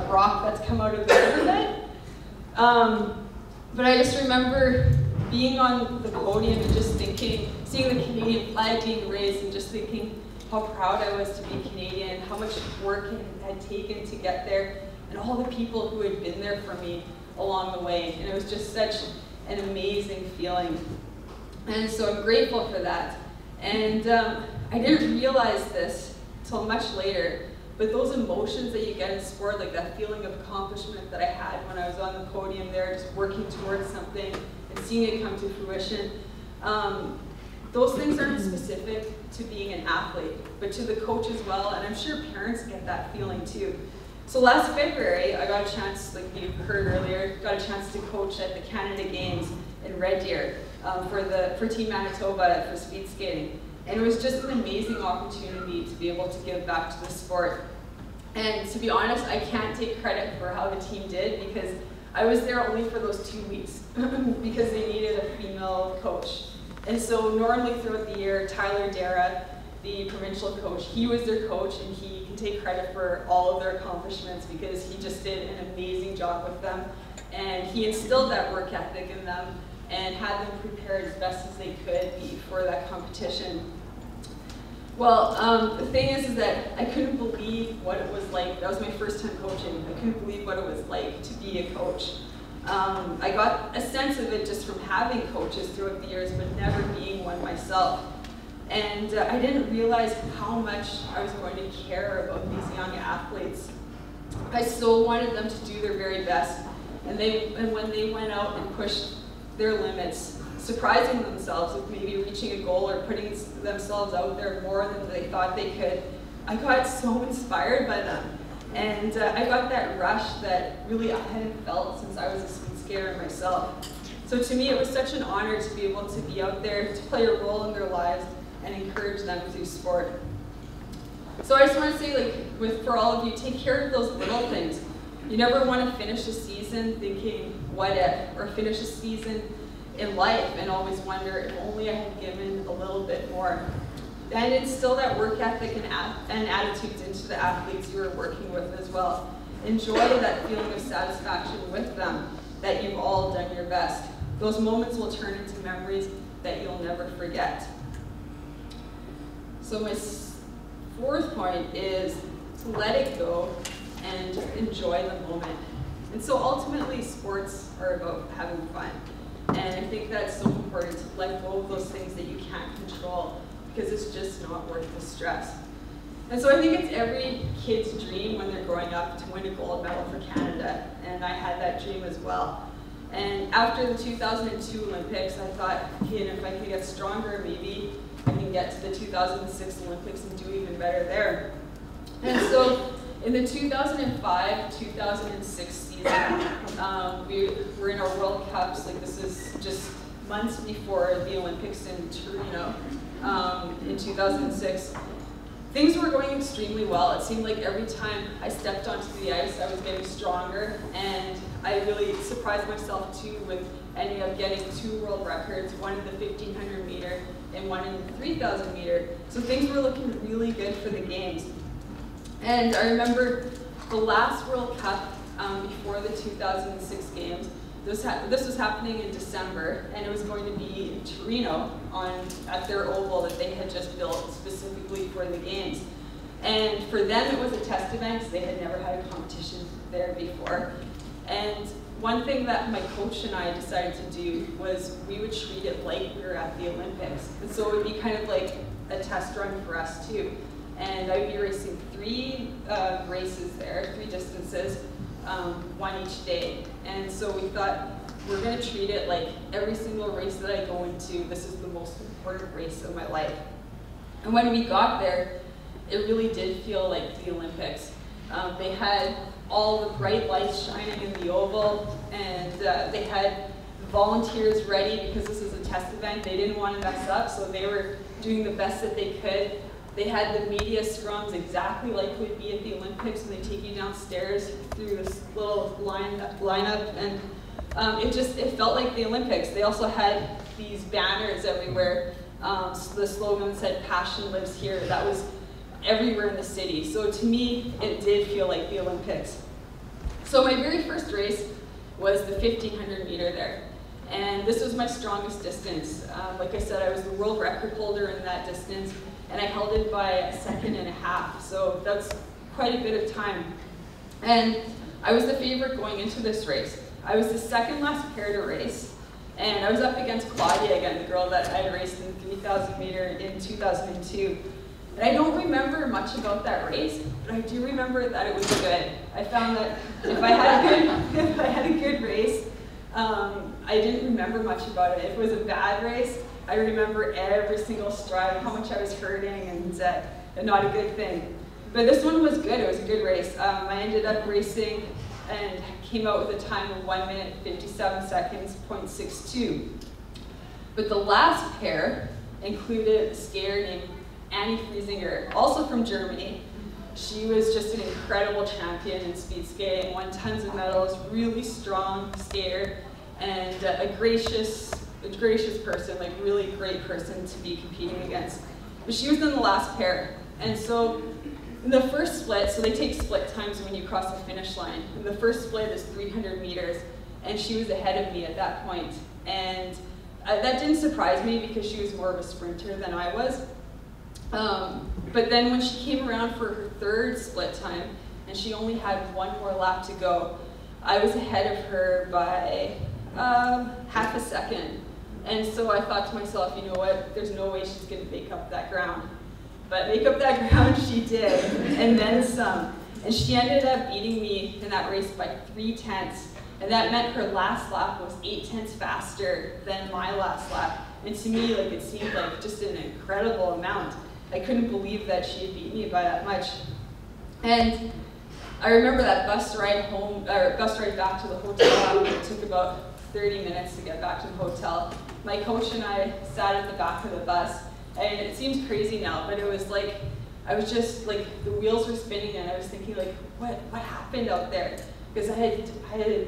rock that's come out of the riverbed. But I just remember being on the podium and just thinking, seeing the Canadian flag being raised and just thinking how proud I was to be Canadian, how much work it had taken to get there, and all the people who had been there for me along the way. And it was just such an amazing feeling. And so I'm grateful for that. And I didn't realize this till much later, but those emotions that you get in sport, like that feeling of accomplishment that I had when I was on the podium there, just working towards something and seeing it come to fruition, those things aren't specific to being an athlete, but to the coach as well, and I'm sure parents get that feeling too. So last February, I got a chance, like you heard earlier, got a chance to coach at the Canada Games in Red Deer for Team Manitoba for speed skating. And it was just an amazing opportunity to be able to give back to the sport. And to be honest, I can't take credit for how the team did, because I was there only for those 2 weeks because they needed a female coach. And so normally throughout the year, Tyler Dara, the provincial coach, he was their coach, and he can take credit for all of their accomplishments because he just did an amazing job with them. And he instilled that work ethic in them and had them prepared as best as they could be for that competition. Well, the thing is that I couldn't believe what it was like. That was my first time coaching. I couldn't believe what it was like to be a coach. I got a sense of it just from having coaches throughout the years, but never being one myself. And I didn't realize how much I was going to care about these young athletes. I so wanted them to do their very best. And when they went out and pushed their limits, surprising themselves with maybe reaching a goal or putting themselves out there more than they thought they could, I got so inspired by them. And I got that rush that really I hadn't felt since I was a speed skater myself. So to me, it was such an honor to be able to be out there, to play a role in their lives, and encourage them through sport. So I just want to say, for all of you, take care of those little things. You never want to finish a season thinking, what if? Or finish a season in life and always wonder, if only I had given a little bit more. And instill that work ethic and attitudes into the athletes you are working with as well. Enjoy that feeling of satisfaction with them, that you've all done your best. Those moments will turn into memories that you'll never forget. So my fourth point is to let it go and just enjoy the moment. And so ultimately, sports are about having fun. And I think that's so important to let go of those things that you can't control, because it's just not worth the stress. And so I think it's every kid's dream when they're growing up to win a gold medal for Canada, and I had that dream as well. And after the 2002 Olympics, I thought, okay, and if I could get stronger, maybe I can get to the 2006 Olympics and do even better there. And so in the 2005-2006 season, we were in our World Cups. This is just months before the Olympics in Torino in 2006. Things were going extremely well. It seemed like every time I stepped onto the ice, I was getting stronger, and I really surprised myself too with ending up getting 2 world records, one in the 1500 meter and one in the 3000 meter. So things were looking really good for the games. And I remember the last World Cup before the 2006 games, this was happening in December, and it was going to be in Torino at their oval that they had just built specifically for the games. And for them, it was a test event, because they had never had a competition there before. And one thing that my coach and I decided to do was we would treat it like we were at the Olympics. And so it would be kind of like a test run for us too. And I'd be racing 3 races there, 3 distances, one each day. And so we thought, we're going to treat it like every single race that I go into, this is the most important race of my life. And when we got there, it really did feel like the Olympics. They had all the bright lights shining in the oval, and they had volunteers ready because this is a test event. They didn't want to mess up, so they were doing the best that they could. They had the media scrums exactly like would be at the Olympics when they take you downstairs through this little lineup, and it felt like the Olympics. They also had these banners everywhere. So the slogan said, "Passion lives here." That was everywhere in the city. So to me, it did feel like the Olympics. So my very first race was the 1500 meter there. And this was my strongest distance. Like I said, I was the world record holder in that distance, and I held it by a second and a half. So that's quite a bit of time. And I was the favorite going into this race. I was the second last pair to race, and I was up against Claudia again, the girl that I had raced in the 3000 meter in 2002. And I don't remember much about that race, but I do remember that it was good. I found that if I had a good race, I didn't remember much about it. If it was a bad race, I remember every single stride, how much I was hurting, and not a good thing. But this one was good. It was a good race. I ended up racing and came out with a time of 1 minute, 57 seconds, 0.62. But the last pair included a skier named Annie Friesinger, also from Germany. She was just an incredible champion in speed skating, won tons of medals, really strong skier, and a gracious person, like really great person to be competing against. But she was in the last pair. And so in the first split, so they take split times when you cross the finish line. And the first split is 300 meters, and she was ahead of me at that point. And that didn't surprise me because she was more of a sprinter than I was. But then when she came around for her third split time, and she only had one more lap to go, I was ahead of her by half a second. And so I thought to myself, you know what, there's no way she's going to make up that ground. But make up that ground she did, and then some. And she ended up beating me in that race by 3/10. And that meant her last lap was 8/10 faster than my last lap. And to me, like, it seemed like just an incredible amount. I couldn't believe that she had beat me by that much. And I remember that bus ride home, or bus ride back to the hotel. It took about 30 minutes to get back to the hotel. My coach and I sat at the back of the bus, and it seems crazy now, but it was like, I was just like, the wheels were spinning, and I was thinking, like, what happened out there? Because I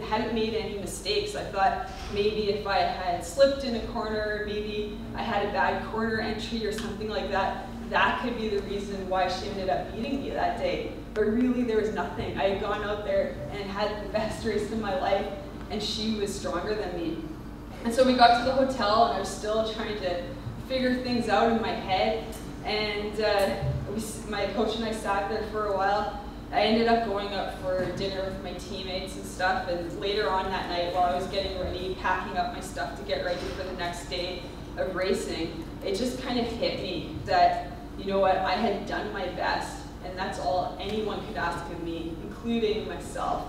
hadn't made any mistakes. I thought maybe if I had slipped in a corner, maybe I had a bad corner entry or something like that, that could be the reason why she ended up beating me that day. But really, there was nothing. I had gone out there and had the best race of my life, and she was stronger than me. And so we got to the hotel, and I was still trying to figure things out in my head. And my coach and I sat there for a while. I ended up going up for dinner with my teammates and stuff, and later on that night, while I was getting ready, packing up my stuff to get ready for the next day of racing, it just kind of hit me that, you know what, I had done my best, and that's all anyone could ask of me, including myself.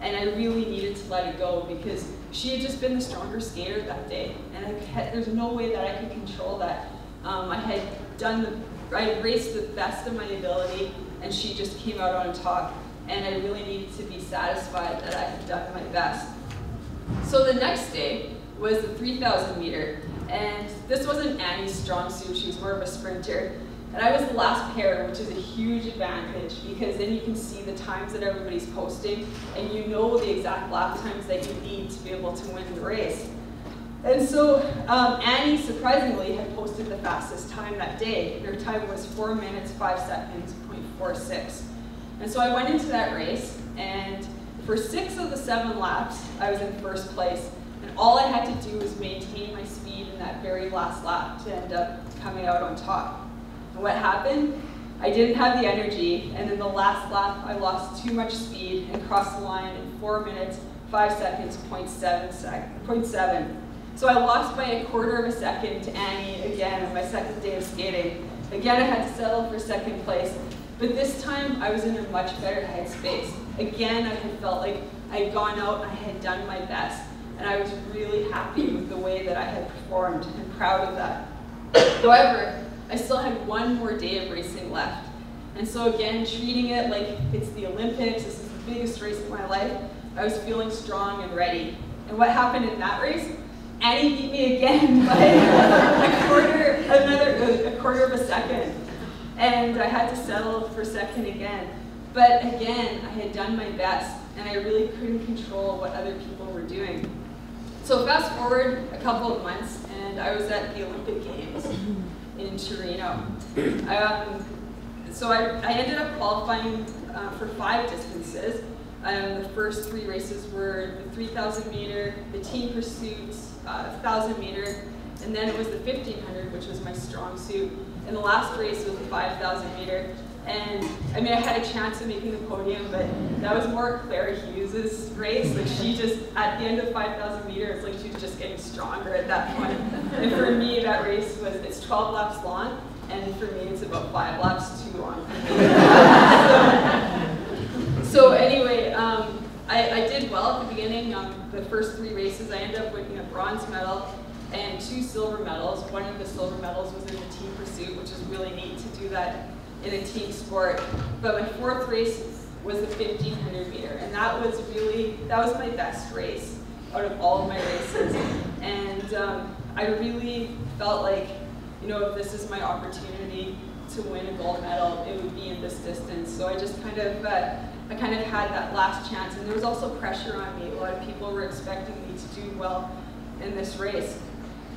And I really needed to let it go because she had just been the stronger skater that day, and there's no way that I could control that. I had raced the best of my ability, and she just came out on top, and I really needed to be satisfied that I had done my best. So the next day was the 3000 meter, and this wasn't Annie's strong suit, she was more of a sprinter. And I was the last pair, which is a huge advantage because then you can see the times that everybody's posting, and you know the exact lap times that you need to be able to win the race. And so Annie, surprisingly, had posted the fastest time that day. Her time was 4 minutes, 5 seconds, 0.46. And so I went into that race, and for 6 of the 7 laps, I was in first place. And all I had to do was maintain my speed in that very last lap to end up coming out on top. And what happened? I didn't have the energy, and in the last lap, I lost too much speed and crossed the line in 4 minutes, 5 seconds, 0.7. So I lost by a quarter of a second to Annie again on my second day of skating. Again, I had to settle for second place, but this time I was in a much better headspace. Again, I had felt like I had gone out, I had done my best, and I was really happy with the way that I had performed and proud of that. However, I still had one more day of racing left, And so again, treating it like it's the Olympics, this is the biggest race of my life, I was feeling strong and ready. And what happened in that race? Annie beat me again by a quarter of a second. And I had to settle for second again. But again, I had done my best, and I really couldn't control what other people were doing. So fast forward a couple of months, and I was at the Olympic Games in Torino. So I ended up qualifying for 5 distances. The first 3 races were the 3,000 meter, the team pursuits, 1,000 meter, and then it was the 1,500, which was my strong suit. And the last race was the 5,000 meter. And I mean, I had a chance of making the podium, but that was more Claire Hughes' race. Like she just, at the end of 5,000 meters, like she was just getting stronger at that point. And for me, that race was, it's 12 laps long, and for me, it's about 5 laps too long. So anyway, I did well at the beginning. The first 3 races, I ended up winning a bronze medal and 2 silver medals. One of the silver medals was in the team pursuit, which is really neat to do that in a team sport. But my 4th race was the 1,500 meter, and that was my best race out of all of my races. And I really felt like, you know, if this is my opportunity to win a gold medal, it would be in this distance. So I just kind of had that last chance, and there was also pressure on me. A lot of people were expecting me to do well in this race.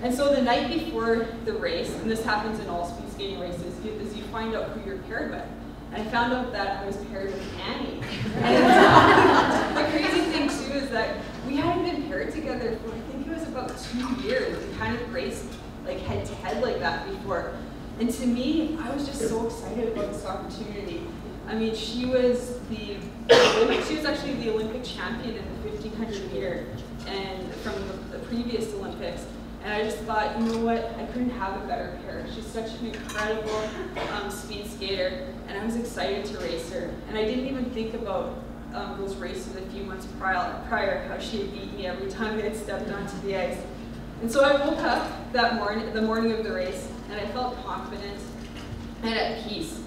And so the night before the race, and this happens in all speed skating races, is you find out who you're paired with. And I found out that I was paired with Annie. And the crazy thing too is that we hadn't been paired together for, I think it was about 2 years. We kind of raced like head to head like that before. And to me, I was just so excited about this opportunity. I mean, she was actually the Olympic champion in the 1,500 meter and from the previous Olympics. And I just thought, you know what, I couldn't have a better pair. She's such an incredible speed skater, and I was excited to race her. And I didn't even think about those races a few months prior, how she had beat me every time I had stepped onto the ice. And so I woke up that morning, the morning of the race, and I felt confident and at peace.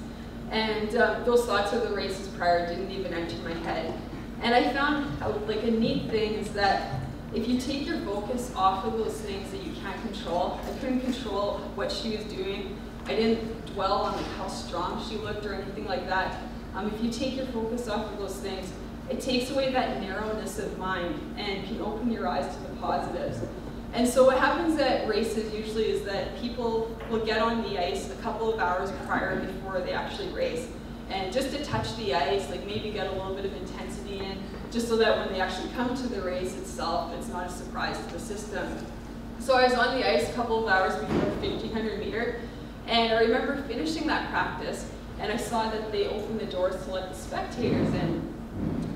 And those thoughts of the races prior didn't even enter my head. And I found out, like, a neat thing is that if you take your focus off of those things that you can't control, I couldn't control what she was doing. I didn't dwell on like how strong she looked or anything like that. If you take your focus off of those things, it takes away that narrowness of mind and can open your eyes to the positives. And so what happens at races usually is that people will get on the ice a couple of hours prior before they actually race. And just to touch the ice, like maybe get a little bit of intensity in, just so that when they actually come to the race itself, it's not a surprise to the system. So I was on the ice a couple of hours before the 1,500 meter, and I remember finishing that practice, and I saw that they opened the doors to let the spectators in.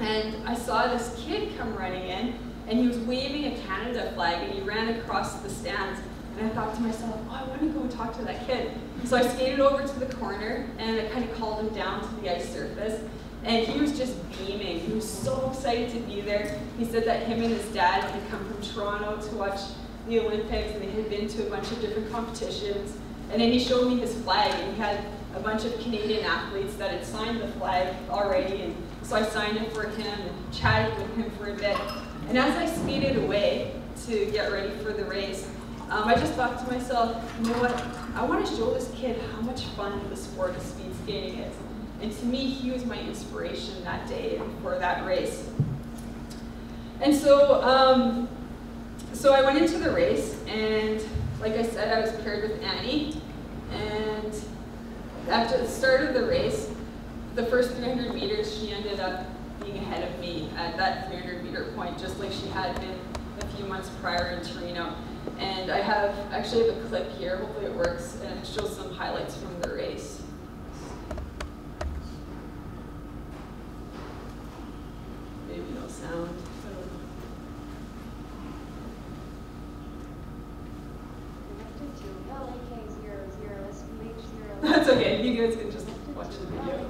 And I saw this kid come running in, and he was waving a Canada flag, and he ran across the stands. And I thought to myself, oh, I want to go and talk to that kid. So I skated over to the corner, and I kind of called him down to the ice surface. And he was just beaming. He was so excited to be there. He said that him and his dad had come from Toronto to watch the Olympics, and they had been to a bunch of different competitions. And then he showed me his flag, and he had a bunch of Canadian athletes that had signed the flag already. And so I signed it for him and chatted with him for a bit. And as I skated away to get ready for the race, I just thought to myself, you know what? I want to show this kid how much fun the sport of speed skating is. And to me, he was my inspiration that day for that race. And so, so I went into the race, and like I said, I was paired with Annie. And after the start of the race, the first 300 meters, she ended up being ahead of me at that 300 meter point, just like she had been a few months prior in Torino. And I actually have a clip here, hopefully it works, and it shows some highlights from the race. Maybe no sound. That's okay, you guys can just watch the video.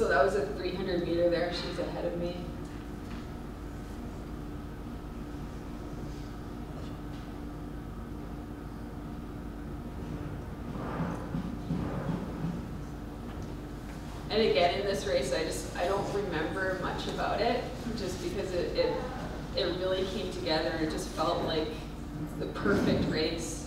So that was a 300 meter there. She's ahead of me. And again, in this race, I don't remember much about it, just because it really came together. It just felt like the perfect race.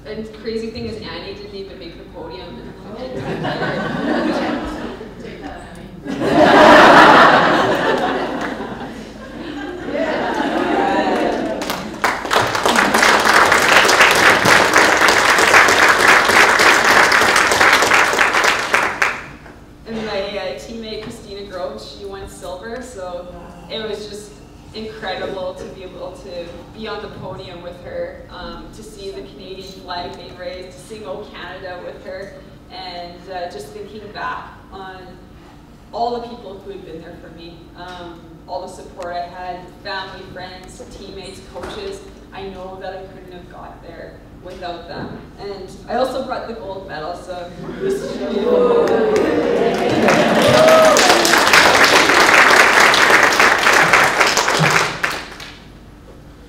And the crazy thing is, Annie didn't even make the podium.
Take that, Annie.
And my teammate, Christina Grove, she won silver, so it was just incredible to be able to be on the podium with her, to see the Canadian flag being raised, to sing "O Canada" with her, and just thinking back on all the people who had been there for me, all the support I had, family, friends, teammates, coaches. I know that I couldn't have got there without them. And I also brought the gold medal, so just to show you.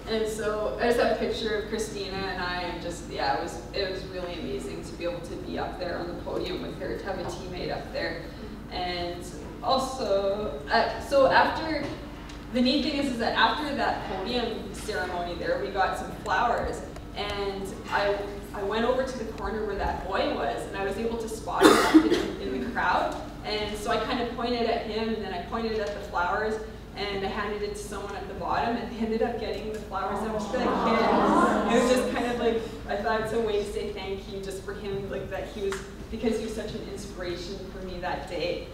And so I just have a picture of Christina and I, and just, yeah, it was really amazing to be able to be up there on the podium with her, to have a teammate up there. And also, so after, the neat thing is that after that podium ceremony there, we got some flowers, and I went over to the corner where that boy was, and I was able to spot him in the crowd. And so I kind of pointed at him, and then I pointed at the flowers, and I handed it to someone at the bottom, and they ended up getting the flowers that was for that kid. It was just kind of like, I thought it's a way to say thank you just for him, like that because he was such an inspiration for me that day.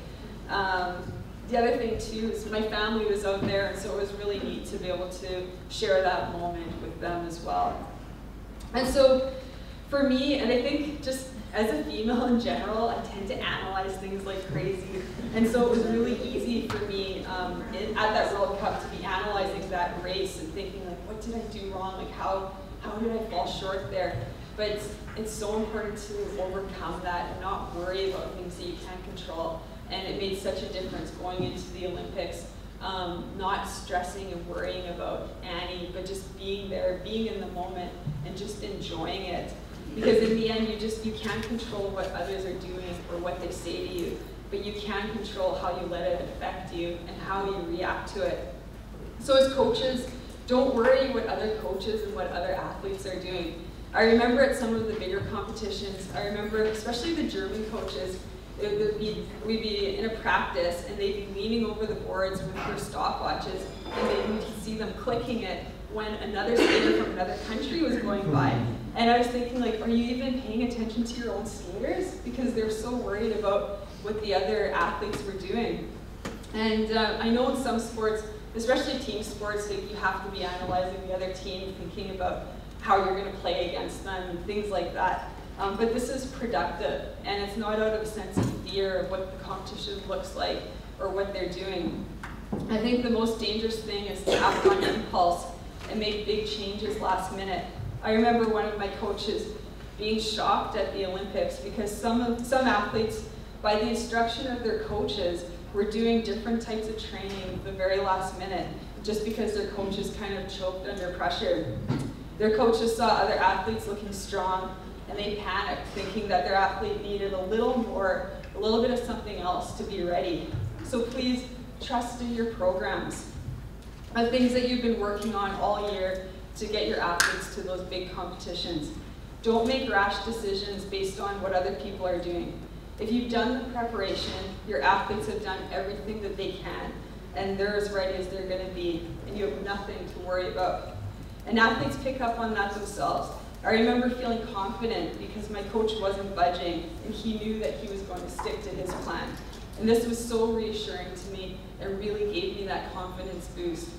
The other thing too is my family was out there, and so it was really neat to be able to share that moment with them as well. And so for me, and I think just as a female in general, I tend to analyze things like crazy. And so it was really easy for me at that World Cup to be analyzing that race and thinking like, what did I do wrong? Like how did I fall short there? But it's so important to overcome that and not worry about things that you can't control. And it made such a difference going into the Olympics, not stressing and worrying about Annie, but just being there, being in the moment, and just enjoying it. Because in the end, you can't control what others are doing or what they say to you, but you can control how you let it affect you and how you react to it. So as coaches, don't worry what other coaches and what other athletes are doing. I remember at some of the bigger competitions, I remember especially the German coaches, we'd be in a practice and they'd be leaning over the boards with their stopwatches, and we'd see them clicking it when another skater from another country was going by. And I was thinking, like, are you even paying attention to your own skaters? Because they're so worried about what the other athletes were doing. And I know in some sports, especially team sports, like, you have to be analyzing the other team, thinking about how you're going to play against them and things like that. But this is productive, and it's not out of a sense of fear of what the competition looks like or what they're doing. I think the most dangerous thing is to act on impulse and make big changes last minute. I remember one of my coaches being shocked at the Olympics because some athletes, by the instruction of their coaches, were doing different types of training at the very last minute, just because their coaches kind of choked under pressure. Their coaches saw other athletes looking strong, and they panicked, thinking that their athlete needed a little more, a little bit of something else to be ready. So please trust in your programs, the things that you've been working on all year to get your athletes to those big competitions. Don't make rash decisions based on what other people are doing. If you've done the preparation, your athletes have done everything that they can, and they're as ready as they're going to be, and you have nothing to worry about. And athletes pick up on that themselves. I remember feeling confident because my coach wasn't budging and he knew that he was going to stick to his plan. And this was so reassuring to me and really gave me that confidence boost.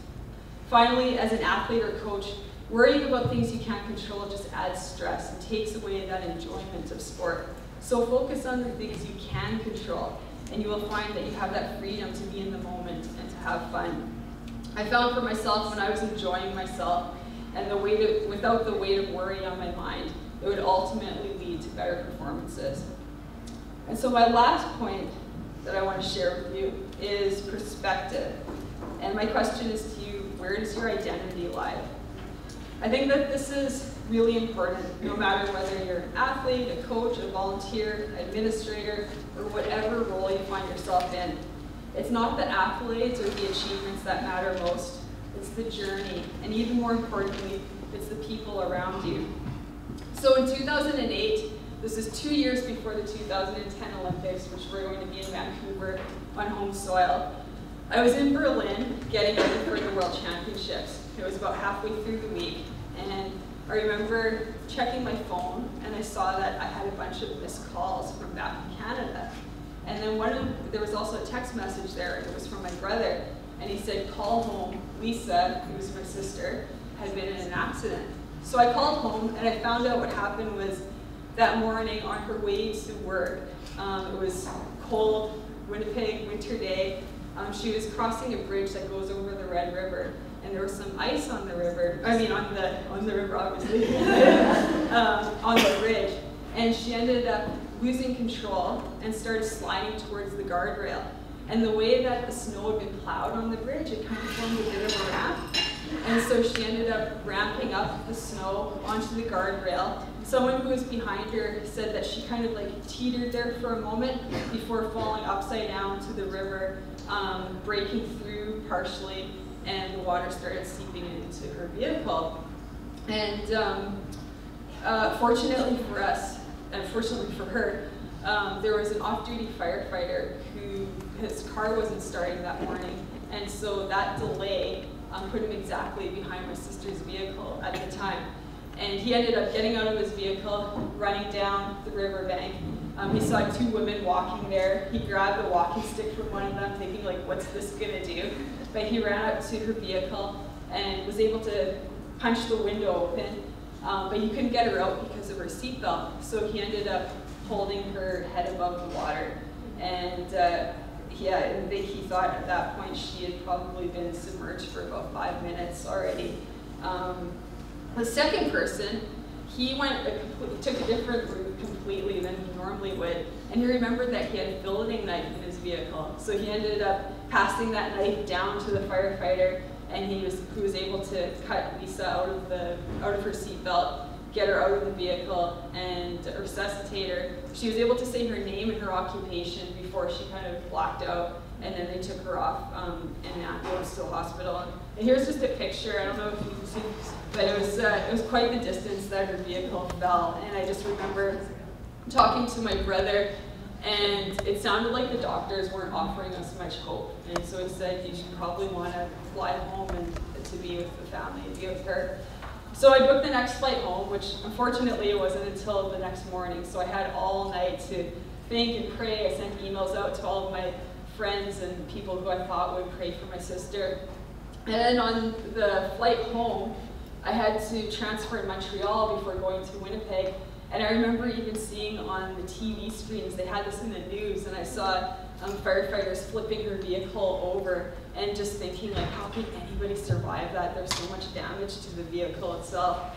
Finally, as an athlete or coach, worrying about things you can't control just adds stress and takes away that enjoyment of sport. So focus on the things you can control, and you will find that you have that freedom to be in the moment and to have fun. I found for myself when I was enjoying myself and without the weight of worry on my mind, it would ultimately lead to better performances. And so my last point that I want to share with you is perspective. And my question is to you, where does your identity lie? I think that this is really important, no matter whether you're an athlete, a coach, a volunteer, administrator, or whatever role you find yourself in. It's not the accolades or the achievements that matter most, it's the journey, and even more importantly, it's the people around you. So in 2008, this is 2 years before the 2010 Olympics, which were going to be in Vancouver on home soil, I was in Berlin getting ready for the World Championships. It was about halfway through the week, and I remember checking my phone, and I saw that I had a bunch of missed calls from back in Canada. And then there was also a text message there, and it was from my brother, and he said, "Call home. Lisa," who was my sister, had been in an accident. So I called home, and I found out what happened was that morning on her way to work, it was cold, Winnipeg winter day, she was crossing a bridge that goes over the Red River, and there was some ice on the river, on the river obviously, on the ridge, and she ended up losing control and started sliding towards the guardrail. And the way that the snow had been plowed on the bridge, it kind of formed a bit of a ramp. And so she ended up ramping up the snow onto the guardrail. Someone who was behind her said that she kind of like teetered there for a moment before falling upside down to the river, breaking through partially, and the water started seeping into her vehicle. And fortunately for us, and fortunately for her, there was an off-duty firefighter who, his car wasn't starting that morning, and so that delay put him exactly behind my sister's vehicle at the time. And he ended up getting out of his vehicle, running down the riverbank. He saw two women walking there. He grabbed a walking stick from one of them, thinking like, what's this gonna do? But he ran up to her vehicle and was able to punch the window open, but he couldn't get her out because of her seatbelt. So he ended up holding her head above the water. And he thought at that point she had probably been submerged for about 5 minutes already. The second person, he took a different route completely than he normally would, and he remembered that he had a filleting knife in his vehicle. So he ended up passing that knife down to the firefighter, and he was able to cut Lisa out of her seatbelt, get her out of the vehicle, and resuscitate her. She was able to say her name and her occupation before she kind of blacked out, and then they took her off in an ambulance to the hospital. And here's just a picture. I don't know if you can see, but it was quite the distance that her vehicle fell. And I just remember talking to my brother, and it sounded like the doctors weren't offering us much hope. And so it said, you should probably want to fly home and to be with the family and be with her. So I booked the next flight home, which unfortunately it wasn't until the next morning. So I had all night to think and pray. I sent emails out to all of my friends and people who I thought would pray for my sister. And then on the flight home, I had to transfer in Montreal before going to Winnipeg. And I remember even seeing on the TV screens, they had this in the news, and I saw firefighters flipping her vehicle over, and just thinking like, how can anybody survive that? There's so much damage to the vehicle itself.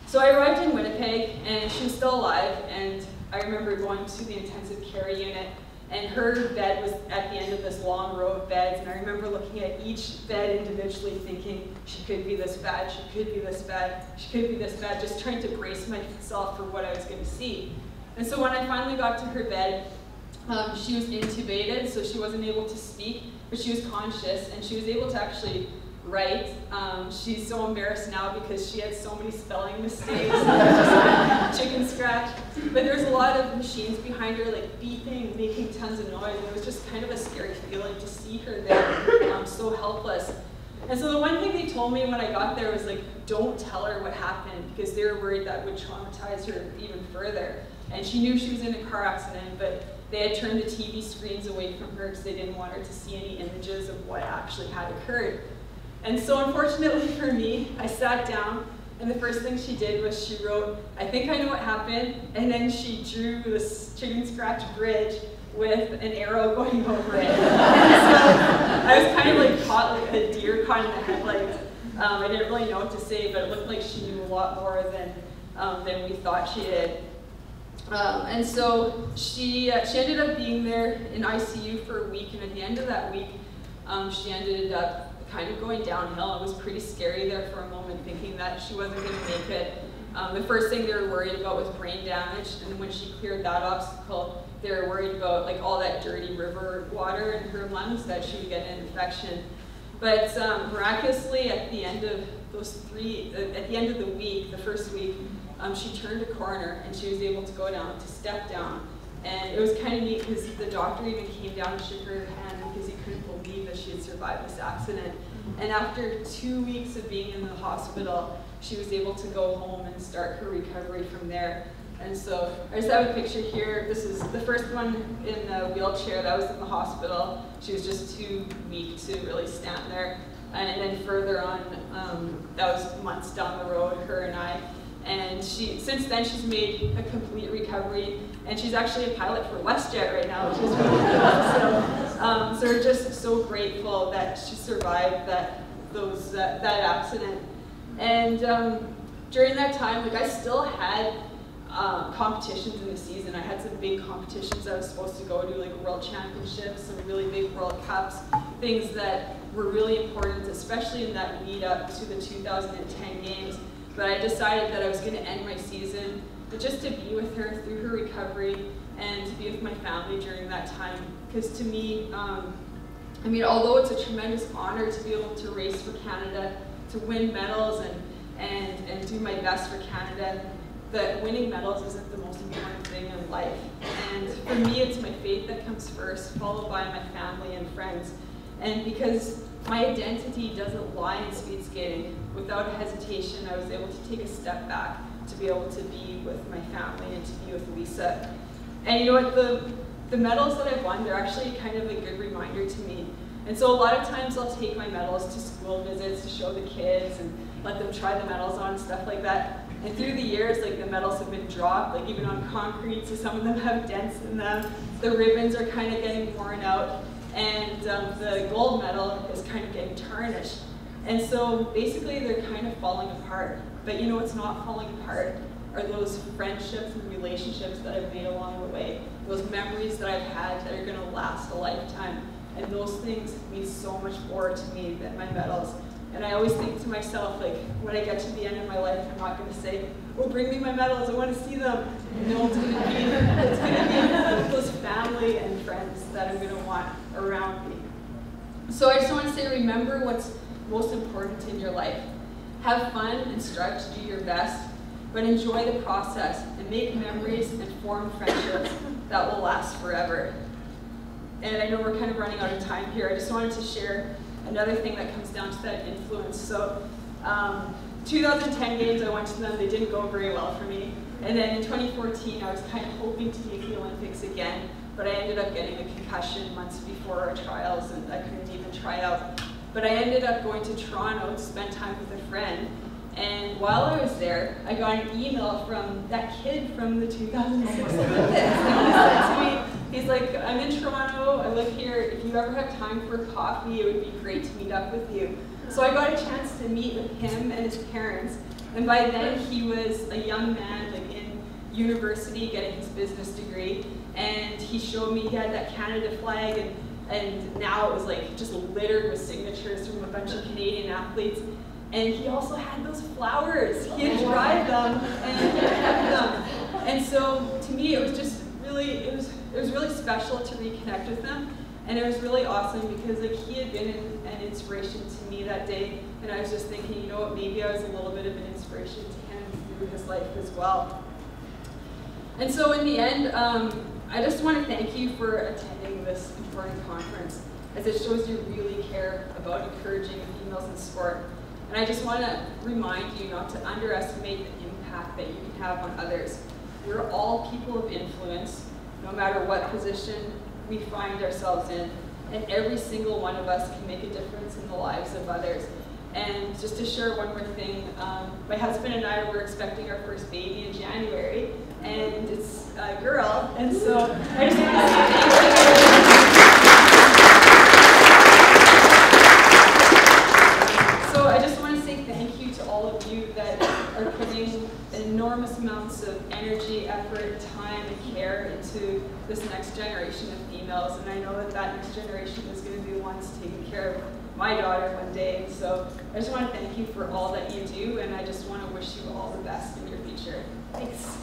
So I arrived in Winnipeg, and she was still alive, and I remember going to the intensive care unit, and her bed was at the end of this long row of beds, and I remember looking at each bed individually thinking, she could be this bad, she could be this bad, she could be this bad, just trying to brace myself for what I was going to see. And so when I finally got to her bed, she was intubated, so she wasn't able to speak, but she was conscious, and she was able to actually write. She's so embarrassed now because she had so many spelling mistakes, chicken scratch. But there's a lot of machines behind her, like beeping, making tons of noise. And it was just kind of a scary feeling to see her there, so helpless. And so the one thing they told me when I got there was like, don't tell her what happened, because they were worried that would traumatize her even further. And she knew she was in a car accident, but they had turned the TV screens away from her because they didn't want her to see any images of what actually had occurred. And so unfortunately for me, I sat down, and the first thing she did was she wrote, "I think I know what happened," and then she drew this chicken scratch bridge with an arrow going over it. And so I was kind of like caught like a deer caught in the headlights. I didn't really know what to say, but it looked like she knew a lot more than we thought she did. And so she ended up being there in ICU for a week, and at the end of that week, she ended up kind of going downhill. It was pretty scary there for a moment, thinking that she wasn't going to make it. The first thing they were worried about was brain damage, and when she cleared that obstacle, they were worried about like all that dirty river water in her lungs, that she would get an infection. But miraculously, at the end of at the end of the week, the first week, she turned a corner and she was able to go down, to step down. And it was kind of neat because the doctor even came down and shook her hand because he couldn't believe that she had survived this accident. And after 2 weeks of being in the hospital, she was able to go home and start her recovery from there. And so I just have a picture here. This is the first one in the wheelchair that was in the hospital. She was just too weak to really stand there. And then further on, that was months down the road, her and I. And since then, she's made a complete recovery, and she's actually a pilot for WestJet right now, which is really cool. So we're just so grateful that she survived that accident. And during that time, like I still had competitions in the season. I had some big competitions I was supposed to go to, like world championships, some really big World Cups, things that were really important, especially in that lead up to the 2010 games. But I decided that I was going to end my season, but just to be with her through her recovery and to be with my family during that time. Because to me, I mean, although it's a tremendous honor to be able to race for Canada, to win medals and do my best for Canada, that winning medals isn't the most important thing in life. And for me, it's my faith that comes first, followed by my family and friends. And because my identity doesn't lie in speed skating, without hesitation, I was able to take a step back to be able to be with my family and to be with Lisa. And you know what, the medals that I've won, they're actually kind of a good reminder to me. And so a lot of times I'll take my medals to school visits to show the kids and let them try the medals on and stuff like that. And through the years, like the medals have been dropped, like even on concrete, so some of them have dents in them. The ribbons are kind of getting worn out, and the gold medal is kind of getting tarnished. And so basically they're kind of falling apart. But you know what's not falling apart are those friendships and relationships that I've made along the way. Those memories that I've had that are going to last a lifetime. And those things mean so much more to me than my medals. And I always think to myself, like, when I get to the end of my life, I'm not going to say, "Oh, bring me my medals, I want to see them." No, it's going to be those family and friends that I'm going to want around me. So I just want to say, remember what's most important in your life. Have fun and strive to do your best, but enjoy the process and make memories and form friendships that will last forever. And I know we're kind of running out of time here. I just wanted to share another thing that comes down to that influence. So 2010 games, I went to them, they didn't go very well for me. And then in 2014, I was kind of hoping to make the Olympics again, but I ended up getting a concussion months before our trials, and I couldn't even try out. But I ended up going to Toronto to spend time with a friend. And while I was there, I got an email from that kid from the 2006 Olympics. And he said to me, he's like, "I'm in Toronto, I live here. If you ever have time for coffee, it would be great to meet up with you." So I got a chance to meet with him and his parents. And by then, he was a young man, like in university, getting his business degree. And he showed me he had that Canada flag, and now it was like just littered with signatures from a bunch of Canadian athletes. And he also had those flowers. He had dried them and he kept them. And so to me, it was just really, it was really special to reconnect with them. And it was really awesome because like he had been an inspiration to me that day. And I was just thinking, you know what, maybe I was a little bit of an inspiration to him through his life as well. And so in the end, I just want to thank you for attending this important conference. as it shows you really care about encouraging females in sport. And I just want to remind you not to underestimate the impact that you can have on others. We're all people of influence, no matter what position we find ourselves in, and every single one of us can make a difference in the lives of others. And just to share one more thing, my husband and I were expecting our first baby in January, and it's a girl, and so I just want to say thank you. So I just want to say thank you to all of you that are putting enormous amounts of energy, effort, time, and care into this next generation of females, and I know that that next generation is going to be the ones taking care of my daughter one day. So I just want to thank you for all that you do, and I just want to wish you all the best in your future. Thanks.